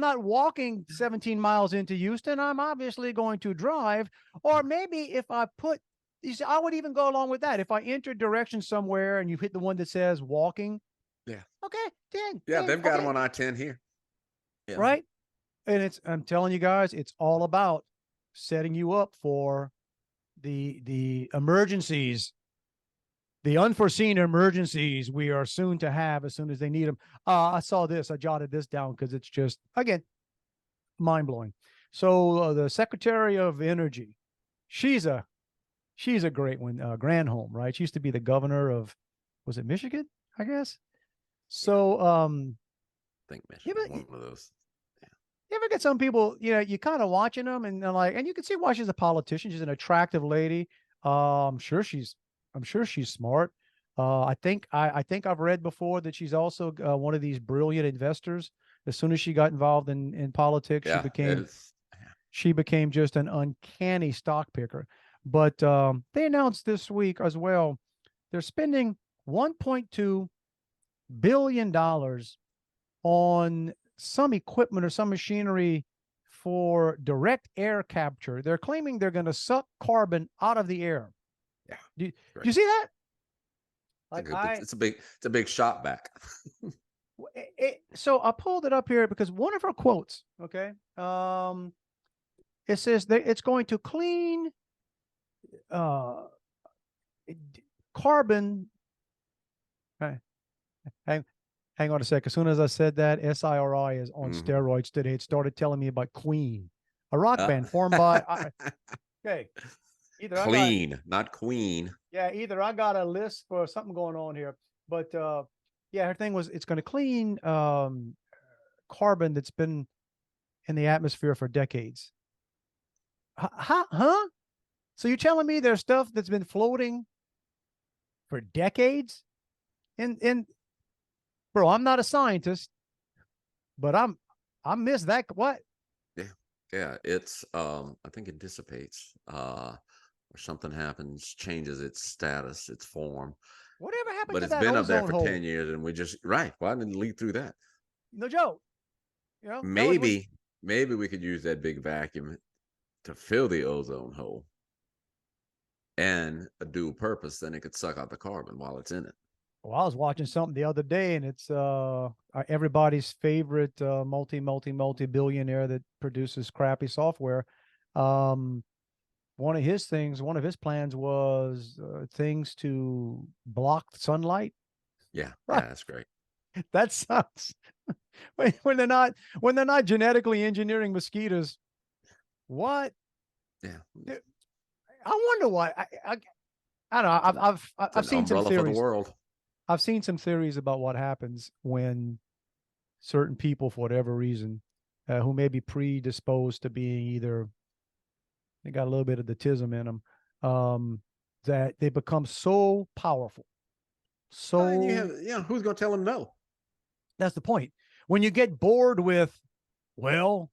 not walking 17 miles into Houston. I'm obviously going to drive. Or maybe if I I would even go along with that. If I enter direction somewhere and you hit the one that says walking. Yeah. Okay. 10. Yeah. They've got them on I-10 here. Yeah. Right. And I'm telling you guys, it's all about setting you up for the emergencies, the unforeseen emergencies we are soon to have as soon as they need them. I saw this. I jotted this down because it's just, again, mind-blowing. So the Secretary of Energy, she's a great one. Granholm, right? She used to be the governor of, was it Michigan, I guess? So I think Michigan, one of those. You ever get some people, you kind of watching them and they're like, and you can see why she's a politician. She's an attractive lady. I'm sure she's smart. I think I've read before that she's also one of these brilliant investors. As soon as she got involved in politics, she became just an uncanny stock picker. But they announced this week as well, they're spending $1.2 billion on some equipment or some machinery for direct air capture. They're claiming they're going to suck carbon out of the air. Yeah. Do Right. you see that? It's a big shot back. So I pulled it up here because one of her quotes, okay, it says that it's going to clean carbon. Hang on a sec. As soon as I said that, SIRI is on steroids today. It started telling me about Queen, a rock band formed by. Okay, either Clean, not Queen. Yeah, either I got a list for something going on here, but yeah, her thing was it's going to clean carbon that's been in the atmosphere for decades. Huh? So you're telling me there's stuff that's been floating for decades? In bro, I'm not a scientist, but I miss that. What? Yeah. It's I think it dissipates. Or something happens, changes its status, its form. Whatever happened but to it's that been up there ozone for hole? 10 years and we just why didn't it lead through that? No joke. You know, Maybe we could use that big vacuum to fill the ozone hole and a dual purpose, then it could suck out the carbon while it's in it. Well, I was watching something the other day, and it's everybody's favorite multi-billionaire that produces crappy software. One of his plans was things to block sunlight. Yeah, Right. yeah, that's great. That sucks. when they're not genetically engineering mosquitoes. What? Yeah, I wonder why. I don't know. I've an seen some umbrella for the theories. world. I've seen some theories about what happens when certain people, for whatever reason, who may be predisposed to being either they got a little bit of the tism in them, that they become so powerful. So And you have, who's going to tell them no? that's the point. When you get bored with, well,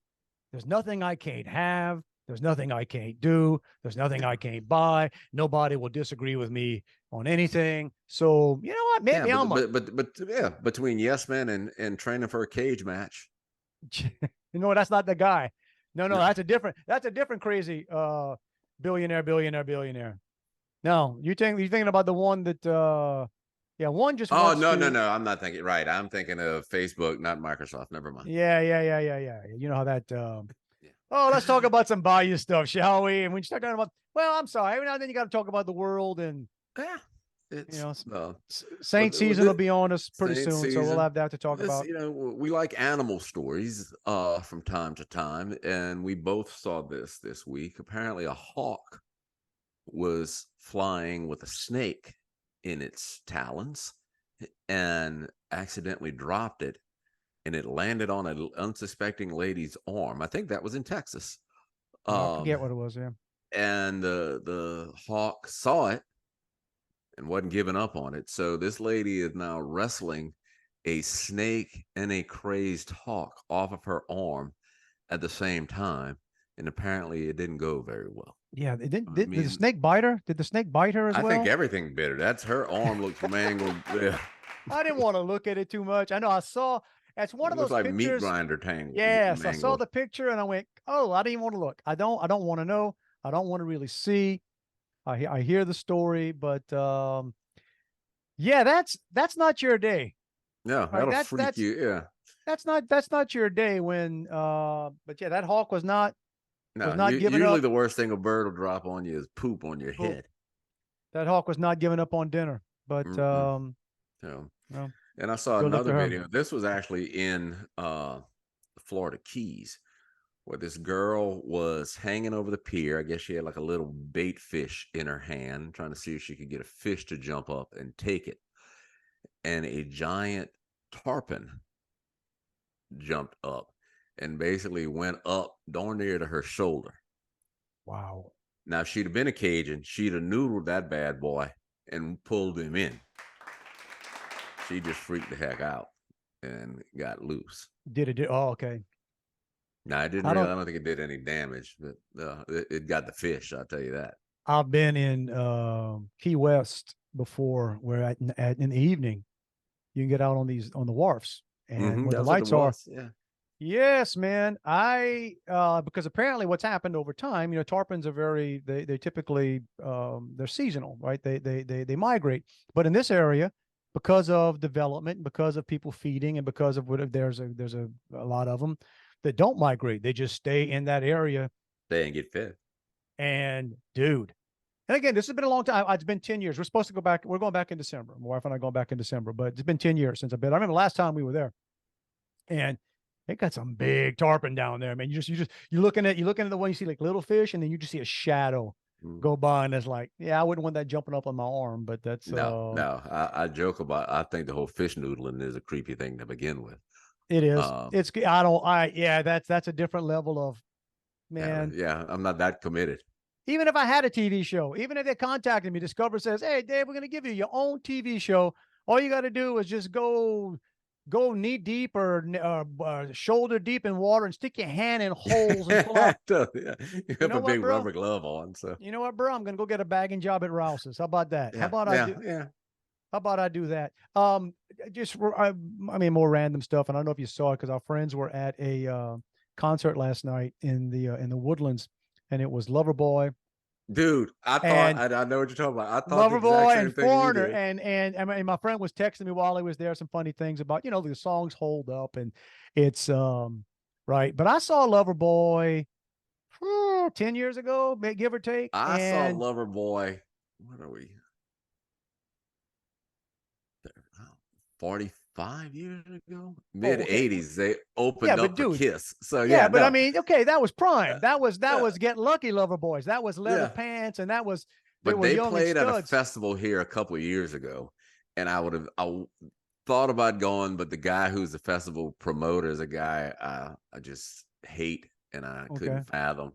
there's nothing I can't have. There's nothing I can't do. There's nothing I can't buy. Nobody will disagree with me on anything. So you know what? Maybe I'm. But between yes men and training for a cage match. That's not the guy. No, that's a different crazy billionaire. No, you're thinking about the one that one just. Oh no, I'm not thinking right. I'm thinking of Facebook, not Microsoft. Never mind. Yeah. You know how that. Oh, let's talk about some Bayou stuff, shall we? And when you start talking about, well, I'm sorry, every now and then you got to talk about the world, and it's Saint season will be on us pretty soon, so we'll have that to talk about. We like animal stories from time to time, and we both saw this week. Apparently, a hawk was flying with a snake in its talons and accidentally dropped it. And it landed on an unsuspecting lady's arm. I think that was in Texas. I forget what it was, yeah. And the hawk saw it and wasn't giving up on it. So this lady is now wrestling a snake and a crazed hawk off of her arm at the same time. And apparently it didn't go very well. Yeah, did the snake bite her? Did the snake bite her as well? I think everything bit her. That's her arm looks mangled. Yeah. I didn't want to look at it too much. I know I saw. That's one of those like pictures. Meat grinder tangle. Yes, I saw the picture and I went, "Oh, I didn't even want to look. I don't want to know. I don't want to really see. I hear the story, but yeah, that's not your day. Yeah, that'll freak you. Yeah, that's not your day when. But yeah, that hawk was not. No, was not giving usually up. The worst thing a bird will drop on you is poop on your head. That hawk was not giving up on dinner, but well. And I saw another video. This was actually in the Florida Keys, where this girl was hanging over the pier. I guess she had like a little bait fish in her hand, trying to see if she could get a fish to jump up and take it. And a giant tarpon jumped up and basically went up darn near to her shoulder. Wow. Now, if she'd have been a Cajun, she'd have noodled that bad boy and pulled him in. She just freaked the heck out and got loose. Did it? Oh, okay. No, I didn't. I don't think it did any damage, but it got the fish. I'll tell you that. I've been in Key West before, where in the evening you can get out on the wharfs, and where the lights are. Yeah. Yes, man. Because apparently what's happened over time, tarpons are they typically they're seasonal, right? They migrate. But in this area, because of development, because of people feeding, and because of what there's a lot of them that don't migrate. They just stay in that area. They ain't get fed. And dude, and again, this has been a long time. It's been 10 years. We're supposed to go back. We're going back in December. My wife and I are going back in December, but it's been 10 years since I've been. I remember last time we were there. And they got some big tarpon down there, man. You're looking at the one, you see like little fish, and then you just see a shadow go by, and it's like, yeah, I wouldn't want that jumping up on my arm, but that's no. I joke about. I think the whole fish noodling is a creepy thing to begin with. It is. That's a different level of, man. Yeah, I'm not that committed. Even if I had a TV show, even if they contacted me, Discover says, "Hey, Dave, we're going to give you your own TV show. All you got to do is just go knee deep or shoulder deep in water and stick your hand in holes and pull out." You have a big rubber glove on. So you know what, bro? I'm gonna go get a bagging job at Rouse's. How about that? How about I do that? More random stuff. And I don't know if you saw it because our friends were at a concert last night in the Woodlands, and it was Loverboy. Dude, I know what you're talking about. I thought Loverboy and Foreigner, and my friend was texting me while he was there some funny things about the songs hold up, and it's right. But I saw Loverboy 10 years ago, give or take. I saw Loverboy. What are we? 45 years ago, mid 80s. They opened up a Kiss. So but I mean, okay, that was prime. That was Get Lucky Loverboys. That was Leather Pants, and that was. But they played at a festival here a couple of years ago, and I thought about going, but the guy who's the festival promoter is a guy I just hate, and I couldn't fathom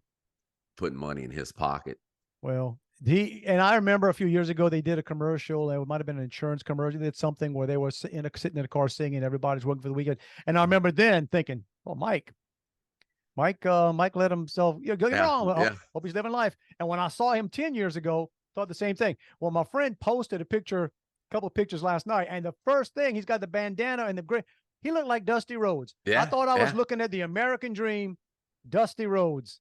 putting money in his pocket. Well, I remember a few years ago they did a commercial. It might have been an insurance commercial. They did something where they were sitting in a car singing, everybody's working for the weekend. And I remember then thinking, well, Mike let himself go wrong. Hope he's living life. And when I saw him 10 years ago, thought the same thing. Well, my friend posted a couple of pictures last night, and the first thing, he's got the bandana and he looked like Dusty Rhodes. I thought I was looking at the American Dream, Dusty Rhodes.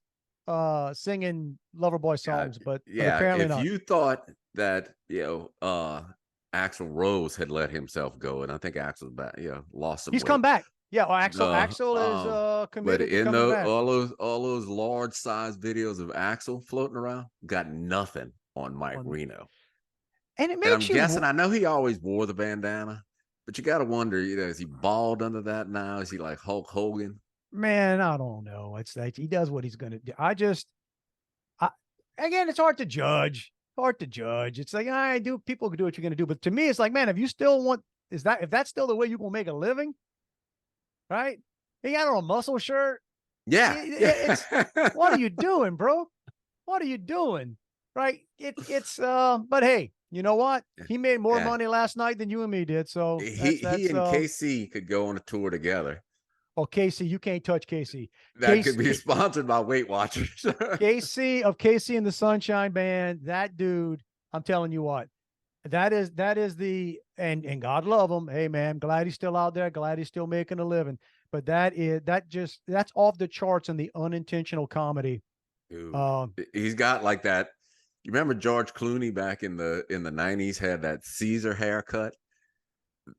Singing Loverboy songs, but apparently if not. You thought that Axl Rose had let himself go, and I think Axl's back, lost some. He's come back. Yeah, Axl is committed. But in all those large size videos of Axl floating around, got nothing on Mike Reno. And it makes I'm guessing. I know he always wore the bandana, but you got to wonder, is he bald under that now? Is he like Hulk Hogan? Man, I don't know. It's like he does what he's going to do. Again, it's hard to judge. It's like, people can do what you're going to do. But to me, it's like, man, if you still want, if that's still the way you're going to make a living, right? You got on a muscle shirt. Yeah. What are you doing, bro? What are you doing? Right. But hey, you know what? He made more money last night than you and me did. So he and KC could go on a tour together. Oh, Casey, you can't touch Casey. That could be sponsored by Weight Watchers. Casey and the Sunshine Band, that dude, I'm telling you what, that is and God love him. Hey man, glad he's still out there, glad he's still making a living. But that's off the charts in the unintentional comedy. Dude, he's got like that. You remember George Clooney back in the 90s had that Caesar haircut?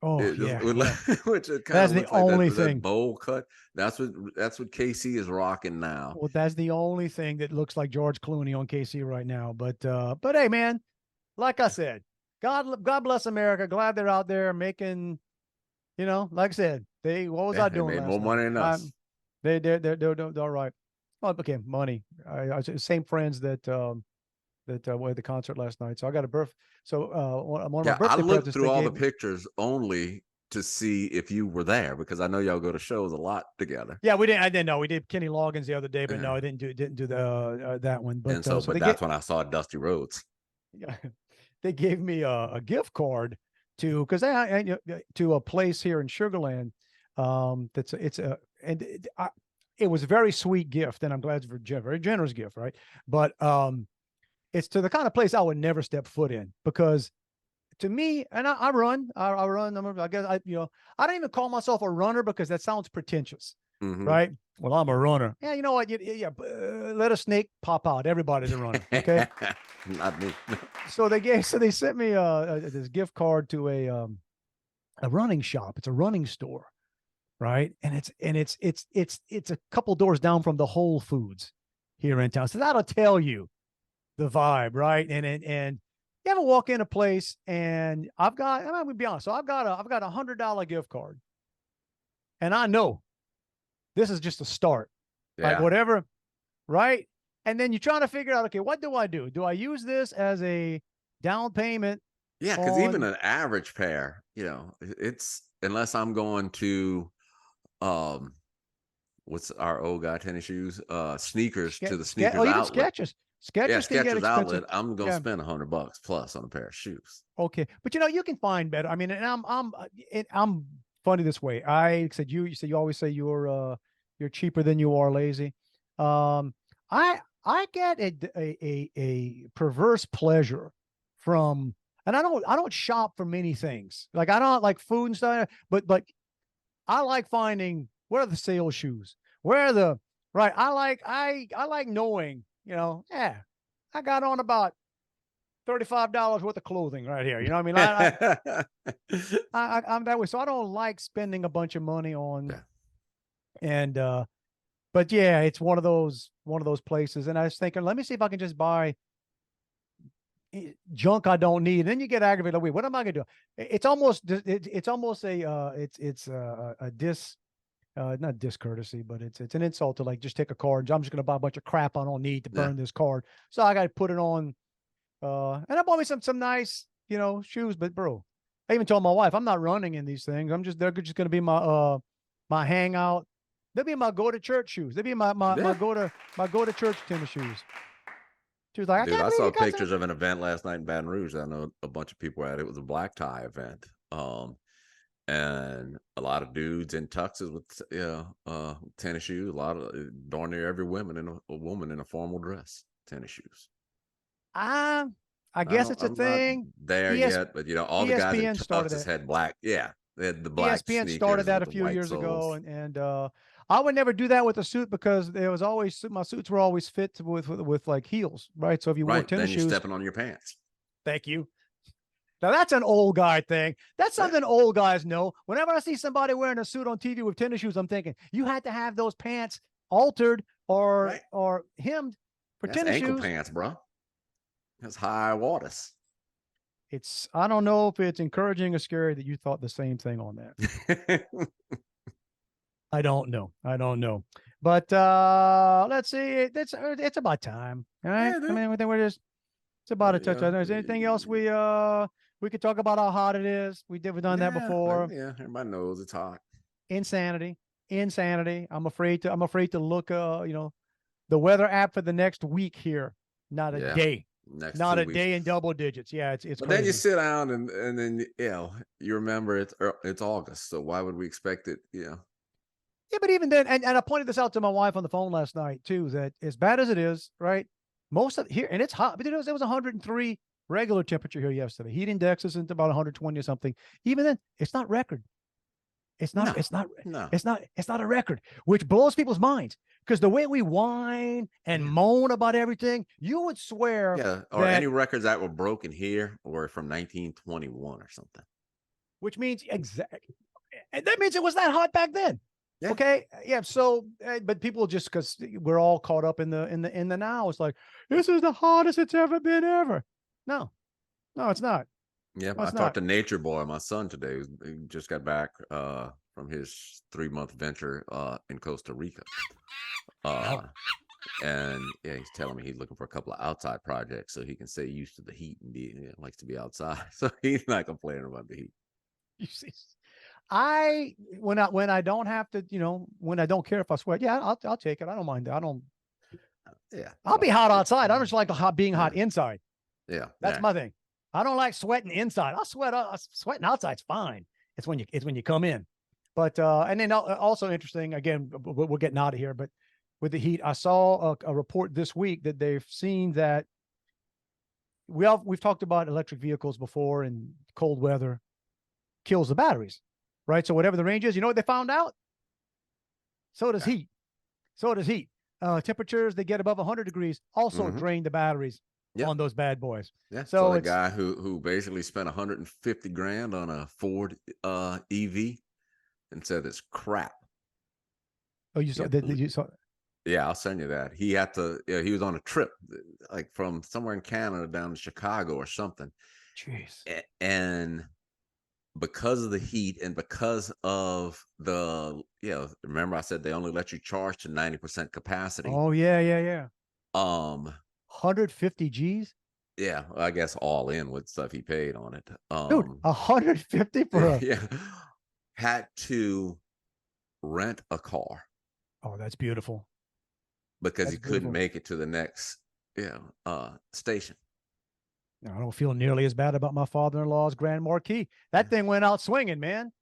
Oh, which that's the only thing. That bowl cut. That's what KC is rocking now. Well, that's the only thing that looks like George Clooney on KC right now. But hey, man, like I said, God bless America. Glad they're out there making, like I said, what was I doing? They made more money than us. They're all right. Oh, okay, money. I same friends that were at the concert last night. So I got a birth. So one of my birthday I looked through all the me pictures only to see if you were there, because I know y'all go to shows a lot together. Yeah, we didn't. I didn't know. We did Kenny Loggins the other day, but no, I didn't do the that one. But but that's when I saw Dusty Rhodes. Yeah, they gave me a gift card to a place here in Sugar Land. It was a very sweet gift, and I'm glad it's a very generous gift, right? But it's to the kind of place I would never step foot in, because to me, and I run, I guess I don't even call myself a runner because that sounds pretentious. Mhm. right? Well, I'm a runner. Yeah, you know what? Yeah, let a snake pop out. Everybody's a runner. Okay. Not me. So they sent me this gift card to a running shop. It's a running store, right? And it's a couple doors down from the Whole Foods here in town. So that'll tell you the vibe, right? And you ever walk in a place and I'm gonna be honest. So I've got a $100 gift card, and I know this is just a start. Like Yeah. whatever, right? And then you're trying to figure out, okay, what do I do? Do I use this as a down payment Yeah, because even on an average pair, it's unless I'm going to um what's our old guy tennis shoes? Sneakers to the sneakers even outlet. Skechers. Yeah, Skechers can get Skechers expensive. outlet. I'm gonna Yeah. spend $100 plus on a pair of shoes. Okay. But you can find better. I mean, and I'm funny this way. I said you said you always say you're cheaper than you are lazy. I get a perverse pleasure from, and I don't shop for many things. Like I don't like food and stuff, but I like finding where are the sale shoes? Where are the right? I like knowing, yeah, I got on about $35 worth of clothing right here. You know what I mean? I'm that way. So I don't like spending a bunch of money on Yeah. and but yeah, it's one of those places. And I was thinking, let me see if I can just buy junk I don't need. And then you get aggravated. Like, wait, what am I gonna do? It's almost not discourtesy, but it's an insult to like just take a card. I'm just gonna buy a bunch of crap I don't need to burn this card. So I gotta put it on. And I bought me some nice, shoes, but bro, I even told my wife I'm not running in these things. They're just gonna be my hangout. They'll be my go to church shoes. They'll be my go to church tennis shoes. She was like, Dude, I believe saw you got some-" pictures of an event last night in Baton Rouge. I know a bunch of people were at it. It was a black tie event. And a lot of dudes in tuxes with tennis shoes. A lot of darn near every woman in a formal dress, tennis shoes. I guess it's a I'm thing. not there yet, but all the guys in ESPN started tuxes it. had black. Yeah, they had the black. ESPN started that a with the few white years ago, soles. and I would never do that with a suit because there was always my suits were always fit with like heels, right? So if you wore Right, tennis then you're shoes, stepping on your pants. thank you. Now that's an old guy thing. That's something old guys know. Whenever I see somebody wearing a suit on TV with tennis shoes, I'm thinking you had to have those pants altered or hemmed for That's tennis ankle shoes. pants, bro. That's high waters. I don't know if it's encouraging or scary that you thought the same thing on that. I don't know. But let's see. It's about time. All right. Yeah, I mean, it's about a touch. Is there anything else we could talk about how hot it is? We've done that before. Yeah, everybody knows it's hot. Insanity. I'm afraid to look the weather app for the next week here. Not a day. Not a day in double digits. Yeah, it's But crazy. then you sit down and then you remember it's August, so why would we expect it? Yeah, but even then, and I pointed this out to my wife on the phone last night too, that as bad as it is, right? Most of here, and it's hot, but it was 103 regular temperature here yesterday. Heat index is into about 120 or something. Even then, it's not record. It's not a record, which blows people's minds because the way we whine and moan about everything, you would swear any records that were broken here were from 1921 or something. Which means exactly, and that means it was that hot back then. Yeah. Okay. Yeah. So, but people just because we're all caught up in the now, it's like this is the hottest it's ever been ever. No, it's not. Yeah, I talked to Nature Boy, my son, today. He just got back from his 3-month venture in Costa Rica. And he's telling me he's looking for a couple of outside projects so he can stay used to the heat and likes to be outside. So he's not complaining about the heat. You see, when I don't have to, when I don't care if I sweat, I'll take it. I don't mind that. I'll be hot outside. I don't just like being hot inside. Yeah, that's my thing. I don't like sweating inside. Sweating outside's fine. It's when you come in. But and then also interesting again, we're getting out of here. But with the heat, I saw a report this week that they've seen that we've talked about electric vehicles before, and cold weather kills the batteries, right? So whatever the range is, you know what they found out? So does heat. So does heat. Temperatures that get above 100 degrees also drain the batteries on those bad boys. Yeah. So So the it's guy who basically spent 150 grand on a Ford EV and said it's crap. oh you saw Yeah, you saw Yeah, I'll send you that. He had to. Yeah, he was on a trip, like from somewhere in Canada down to Chicago or something, jeez. and because of the heat and because of the, remember I said they only let you charge to 90% capacity. Oh yeah. Um, 150 G's, yeah, I guess all in with stuff he paid on it. dude. 150 for a Yeah, had to rent a car oh, that's beautiful. because That's he couldn't beautiful. make it to the next, station. I don't feel nearly as bad about my father-in-law's Grand Marquis. That thing went out swinging, man.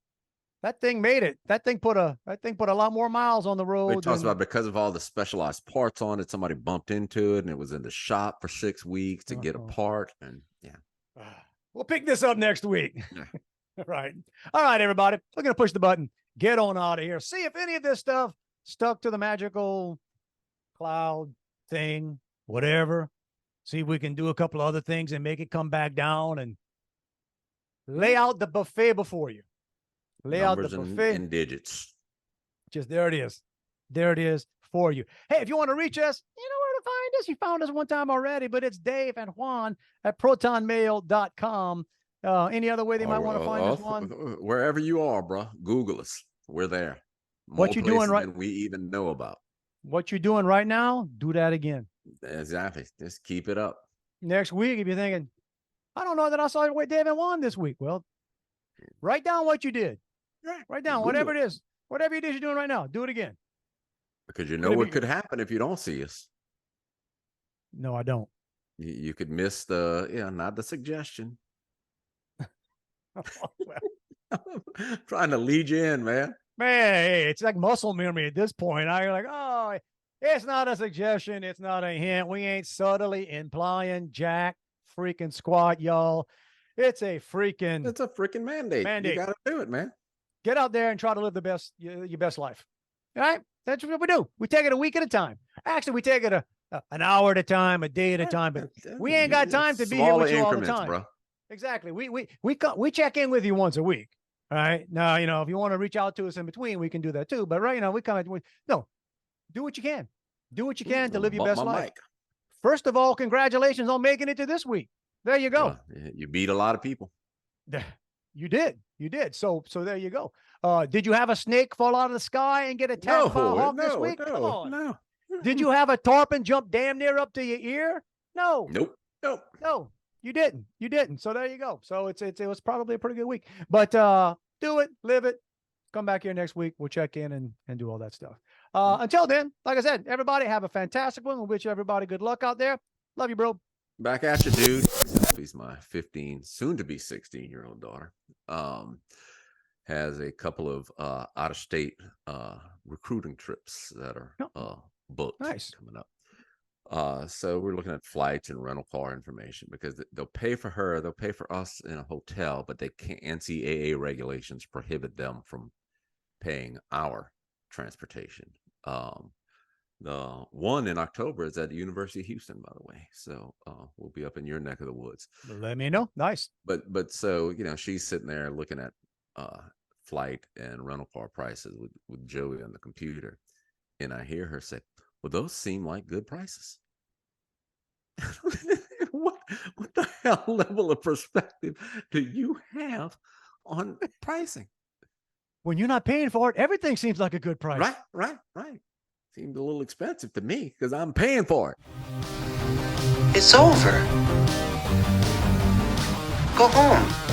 That thing made it. That thing put a lot more miles on the He road. talks about because of all the specialized parts on it, somebody bumped into it and it was in the shop for 6 weeks to get a part. And We'll pick this up next week. Yeah. Right. All right, everybody. We're going to push the button. Get on out of here. See if any of this stuff stuck to the magical cloud thing, whatever. See if we can do a couple of other things and make it come back down and lay out the buffet before you. Lay numbers out the buffet. and digits. Just there it is. There it is for you. Hey, if you want to reach us, you know where to find us. You found us one time already, but it's Dave and Juan at protonmail.com. Any other way they might want to find us, Juan? Wherever you are, bro, Google us. We're there. What you doing right? Than we even know about. What you're doing right now, do that again. Exactly. Just keep it up. Next week, if you're thinking, I don't know that I saw Dave and Juan this week. Well, write down what you did. Write down whatever it is. Whatever it is you're doing right now, do it again. Because you know what could happen if you don't see us. No, I don't. You could miss not the suggestion. Trying to lead you in, man. Man, hey, it's like muscle memory at this point. You're like, oh, it's not a suggestion. It's not a hint. We ain't subtly implying jack freaking squat, y'all. It's a freaking mandate. You got to do it, man. Get out there and try to live your best life. All right? That's what we do. We take it a week at a time. Actually, we take it an hour at a time, a day at a time, but we ain't got time to be here with you all the time. Bro. Exactly. We check in with you once a week. All right. Now, if you want to reach out to us in between, we can do that too. But right now, do what you can. Do what you can to live your best life. First of all, congratulations on making it to this week. There you go. You beat a lot of people. You did. So there you go. Did you have a snake fall out of the sky and get attacked by a hawk this week? Come on. No. Did you have a tarpon jump damn near up to your ear? No. Nope. No, you didn't. So there you go. So it was probably a pretty good week. But do it, live it. Come back here next week. We'll check in and do all that stuff. Until then, like I said, everybody have a fantastic one. We wish everybody good luck out there. Love you, bro. Back at you, dude. He's my 15, soon to be 16-year-old daughter. Has a couple of out of state recruiting trips that are booked. Nice. Coming up. So we're looking at flights and rental car information because they'll pay for her, they'll pay for us in a hotel, but they can't. NCAA regulations prohibit them from paying our transportation. The one in October is at the University of Houston, by the way. So we'll be up in your neck of the woods. Let me know. Nice. But so, she's sitting there looking at flight and rental car prices with Joey on the computer. And I hear her say, well, those seem like good prices. What the hell level of perspective do you have on pricing? When you're not paying for it, everything seems like a good price. Right. Seemed a little expensive to me because I'm paying for it. It's over. Go home.